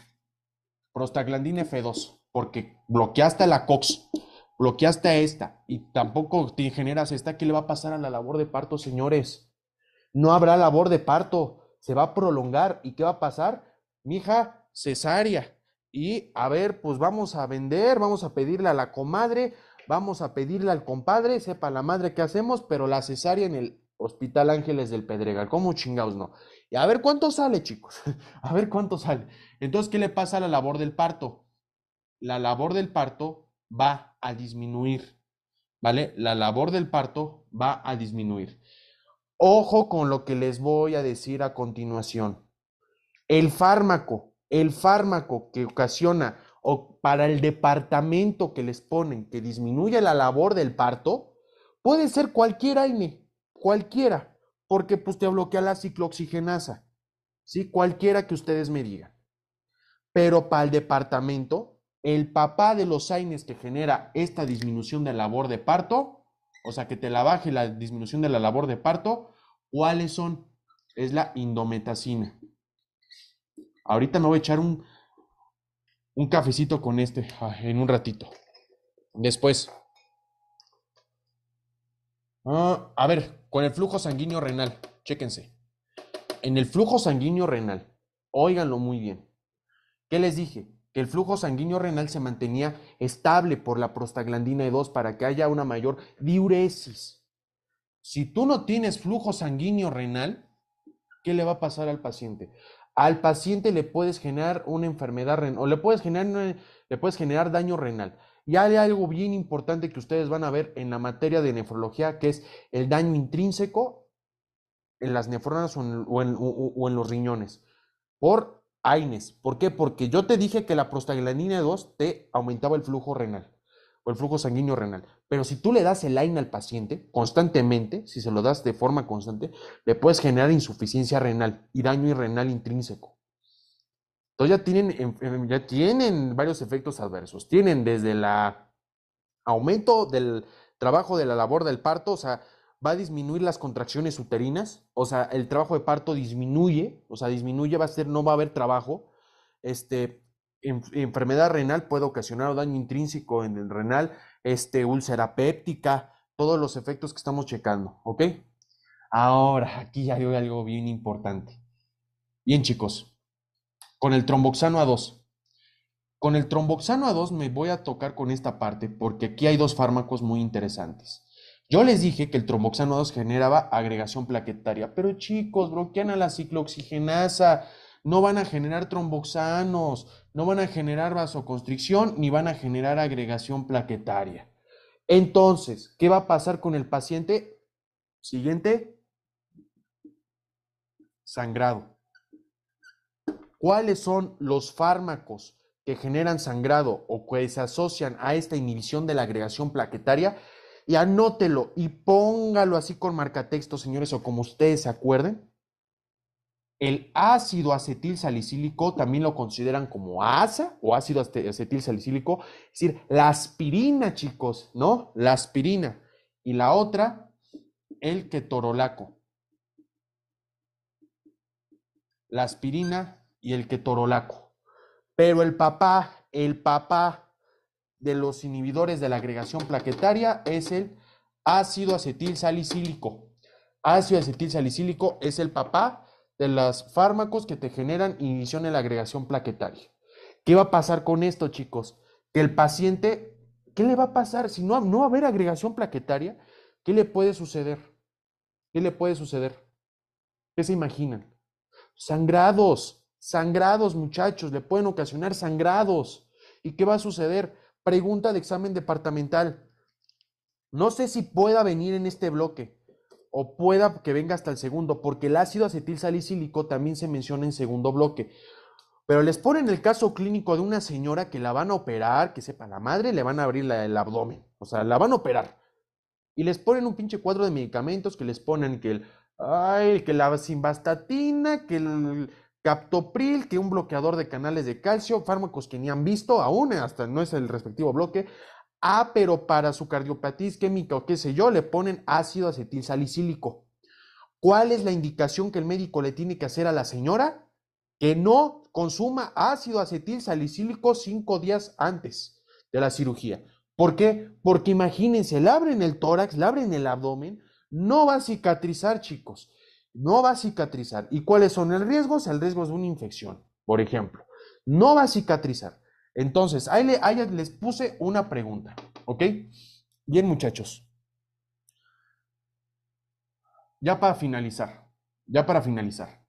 prostaglandina F2 porque bloqueaste la COX, bloqueaste a esta y tampoco te generas esta, ¿qué le va a pasar a la labor de parto, señores? No habrá labor de parto, se va a prolongar. ¿Y qué va a pasar? Mija, cesárea. Y a ver, pues vamos a vender, vamos a pedirle a la comadre, vamos a pedirle al compadre, sepa la madre qué hacemos, pero la cesárea en el Hospital Ángeles del Pedregal, ¿cómo chingados no? Y a ver cuánto sale, chicos, a ver cuánto sale. Entonces, ¿qué le pasa a la labor del parto? La labor del parto va a disminuir, ¿vale? La labor del parto va a disminuir. Ojo con lo que les voy a decir a continuación. El fármaco que ocasiona o para el departamento que les ponen que disminuye la labor del parto, puede ser cualquier AINE, cualquiera, porque pues te bloquea la ciclooxigenasa, ¿sí? Cualquiera que ustedes me digan. Pero para el departamento, el papá de los AINES que genera esta disminución de labor de parto, o sea, que te la baje la disminución de la labor de parto, ¿cuáles son? Es la indometacina. Ahorita me voy a echar un cafecito con en un ratito. Después, a ver, con el flujo sanguíneo renal, chéquense. En el flujo sanguíneo renal, óiganlo muy bien. ¿Qué les dije? Que el flujo sanguíneo renal se mantenía estable por la prostaglandina E2 para que haya una mayor diuresis. Si tú no tienes flujo sanguíneo renal, ¿qué le va a pasar al paciente? Al paciente le puedes generar una enfermedad renal o le puedes generar daño renal. Y hay algo bien importante que ustedes van a ver en la materia de nefrología, que es el daño intrínseco en las nefronas o en los riñones por AINES. ¿Por qué? Porque yo te dije que la prostaglandina 2 te aumentaba el flujo renal o el flujo sanguíneo renal. Pero si tú le das el AINE al paciente constantemente, si se lo das de forma constante, le puedes generar insuficiencia renal y daño renal intrínseco. Entonces ya tienen varios efectos adversos. Tienen desde el aumento del trabajo de la labor del parto, o sea, va a disminuir las contracciones uterinas, o sea, el trabajo de parto disminuye, no va a haber trabajo. Enfermedad renal puede ocasionar daño intrínseco en el renal, úlcera péptica, todos los efectos que estamos checando, ¿ok? Ahora, aquí hay algo bien importante. Bien, chicos, con el tromboxano A2. Con el tromboxano A2 me voy a tocar con esta parte porque aquí hay dos fármacos muy interesantes. Yo les dije que el tromboxano A2 generaba agregación plaquetaria, pero chicos, bloquean a la ciclooxigenasa, no van a generar tromboxanos, no van a generar vasoconstricción ni van a generar agregación plaquetaria. Entonces, ¿qué va a pasar con el paciente? Siguiente, sangrado. ¿Cuáles son los fármacos que generan sangrado o que se asocian a esta inhibición de la agregación plaquetaria? Y anótelo y póngalo así con marcatexto, señores, o como ustedes se acuerden. El ácido acetil salicílico también lo consideran como ASA o ácido acetil salicílico, es decir, la aspirina, chicos, ¿no? La aspirina. Y la otra, el ketorolaco. La aspirina y el ketorolaco. Pero el papá de los inhibidores de la agregación plaquetaria es el ácido acetil salicílico. Ácido acetil salicílico es el papá de los fármacos que te generan inhibición en la agregación plaquetaria. ¿Qué va a pasar con esto, chicos? Que el paciente, ¿qué le va a pasar? Si no va a haber agregación plaquetaria, ¿qué le puede suceder? ¿Qué le puede suceder? ¿Qué se imaginan? Sangrados, muchachos, le pueden ocasionar sangrados. ¿Y qué va a suceder? Pregunta de examen departamental. No sé si pueda venir en este bloque o pueda que venga hasta el segundo, porque el ácido acetil salicílico también se menciona en segundo bloque. Pero les ponen el caso clínico de una señora que la van a operar, que sepa la madre, le van a abrir el abdomen. O sea, la van a operar. Y les ponen un pinche cuadro de medicamentos que les ponen que la simvastatina, que el captopril, que un bloqueador de canales de calcio, fármacos que ni han visto aún, hasta no es el respectivo bloque. Ah, pero para su cardiopatía isquémica o qué sé yo, le ponen ácido acetil salicílico. ¿Cuál es la indicación que el médico le tiene que hacer a la señora? Que no consuma ácido acetil salicílico 5 días antes de la cirugía. ¿Por qué? Porque imagínense, le abren el tórax, le abren el abdomen, no va a cicatrizar, chicos. No va a cicatrizar. ¿Y cuáles son los riesgos? El riesgo de una infección, por ejemplo. No va a cicatrizar. Entonces, ahí les puse una pregunta, ¿ok? Bien, muchachos. Ya para finalizar, ya para finalizar.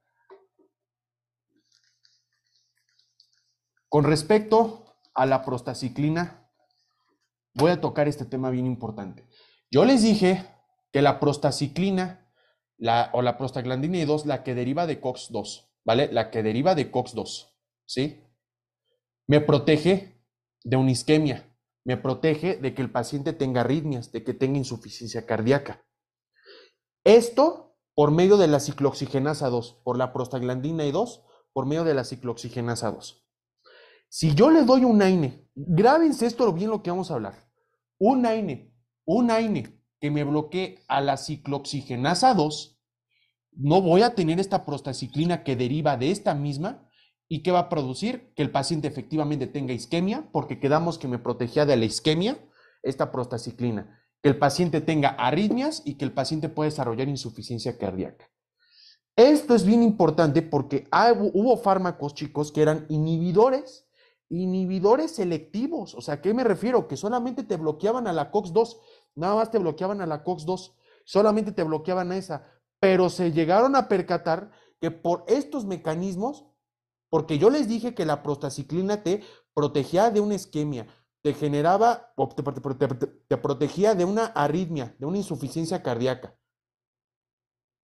Con respecto a la prostaciclina, voy a tocar este tema bien importante. Yo les dije que la prostaciclina o la prostaglandina I2, la que deriva de COX-2, ¿vale? La que deriva de COX-2, ¿sí? Me protege de una isquemia, me protege de que el paciente tenga arritmias, de que tenga insuficiencia cardíaca. Esto por medio de la ciclooxigenasa 2, por la prostaglandina I2, por medio de la ciclooxigenasa 2. Si yo le doy un AINE, grábense esto bien lo que vamos a hablar. Un AINE que me bloquee a la ciclooxigenasa 2, no voy a tener esta prostaciclina que deriva de esta misma y que va a producir que el paciente efectivamente tenga isquemia, porque quedamos que me protegía de la isquemia esta prostaciclina, que el paciente tenga arritmias y que el paciente pueda desarrollar insuficiencia cardíaca. Esto es bien importante porque hubo fármacos, chicos, que eran inhibidores selectivos. O sea, ¿a qué me refiero? Que solamente te bloqueaban a la COX-2, nada más te bloqueaban a la COX-2, solamente te bloqueaban a esa, pero se llegaron a percatar que por estos mecanismos, porque yo les dije que la prostaciclina te protegía de una isquemia, te generaba, te protegía de una arritmia, de una insuficiencia cardíaca.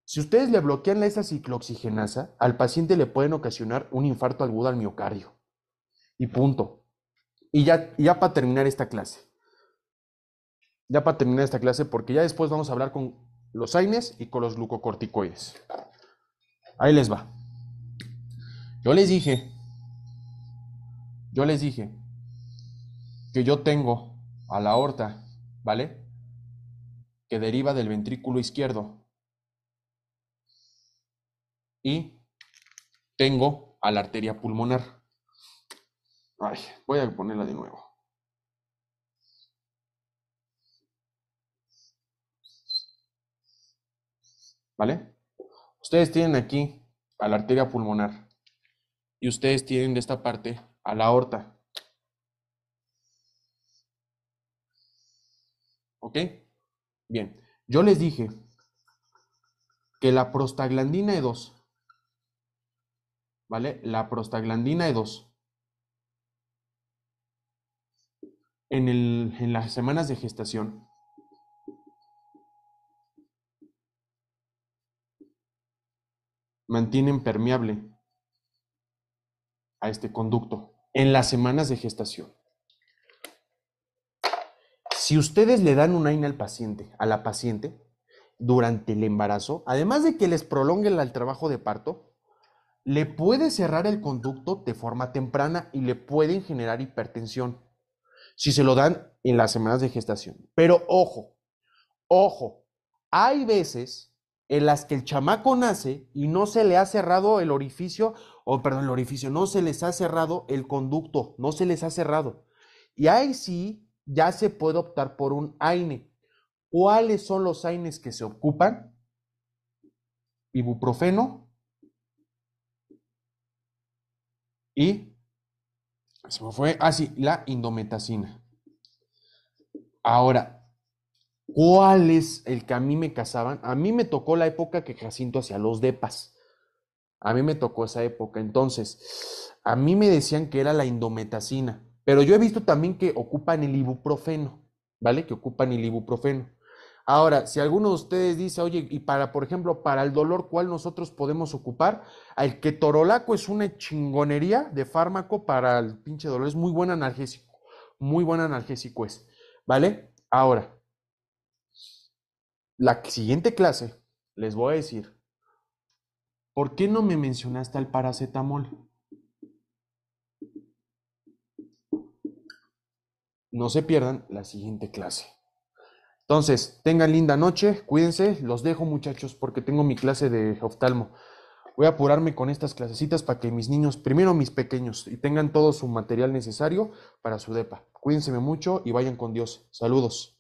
Si ustedes le bloquean esa ciclooxigenasa, al paciente le pueden ocasionar un infarto agudo al miocardio. Y punto. Y ya para terminar esta clase. Ya para terminar esta clase, porque ya después vamos a hablar con los AINES y con los glucocorticoides. Ahí les va. Yo les dije que yo tengo a la aorta, ¿vale? Que deriva del ventrículo izquierdo. Y tengo a la arteria pulmonar. Ay, voy a ponerla de nuevo. ¿Vale? Ustedes tienen aquí a la arteria pulmonar y ustedes tienen de esta parte a la aorta. ¿Ok? Bien, yo les dije que la prostaglandina E2, ¿vale? La prostaglandina E2 en las semanas de gestación mantienen permeable a este conducto en las semanas de gestación. Si ustedes le dan un AINE a la paciente, durante el embarazo, además de que les prolongue el trabajo de parto, le puede cerrar el conducto de forma temprana y le pueden generar hipertensión si se lo dan en las semanas de gestación. Pero ojo, ojo, hay veces en las que el chamaco nace y no se le ha cerrado el orificio, o perdón, el orificio, no se les ha cerrado el conducto, no se les ha cerrado. Y ahí sí ya se puede optar por un AINE. ¿Cuáles son los AINES que se ocupan? Ibuprofeno y, se me fue, sí, la indometacina. Ahora, ¿cuál es el que a mí me casaban? A mí me tocó la época que Jacinto hacía los depas. A mí me tocó esa época. Entonces, a mí me decían que era la indometacina. Pero yo he visto también que ocupan el ibuprofeno, ¿vale? Que ocupan el ibuprofeno. Ahora, si alguno de ustedes dice, oye, y para, por ejemplo, para el dolor, ¿cuál nosotros podemos ocupar? El ketorolaco es una chingonería de fármaco para el pinche dolor. Es muy buen analgésico. Muy buen analgésico es, ¿vale? Ahora, la siguiente clase les voy a decir, ¿por qué no me mencionaste al paracetamol? No se pierdan la siguiente clase. Entonces, tengan linda noche, cuídense, los dejo muchachos porque tengo mi clase de oftalmo. Voy a apurarme con estas clasecitas para que mis niños, primero mis pequeños, y tengan todo su material necesario para su depa. Cuídense mucho y vayan con Dios. Saludos.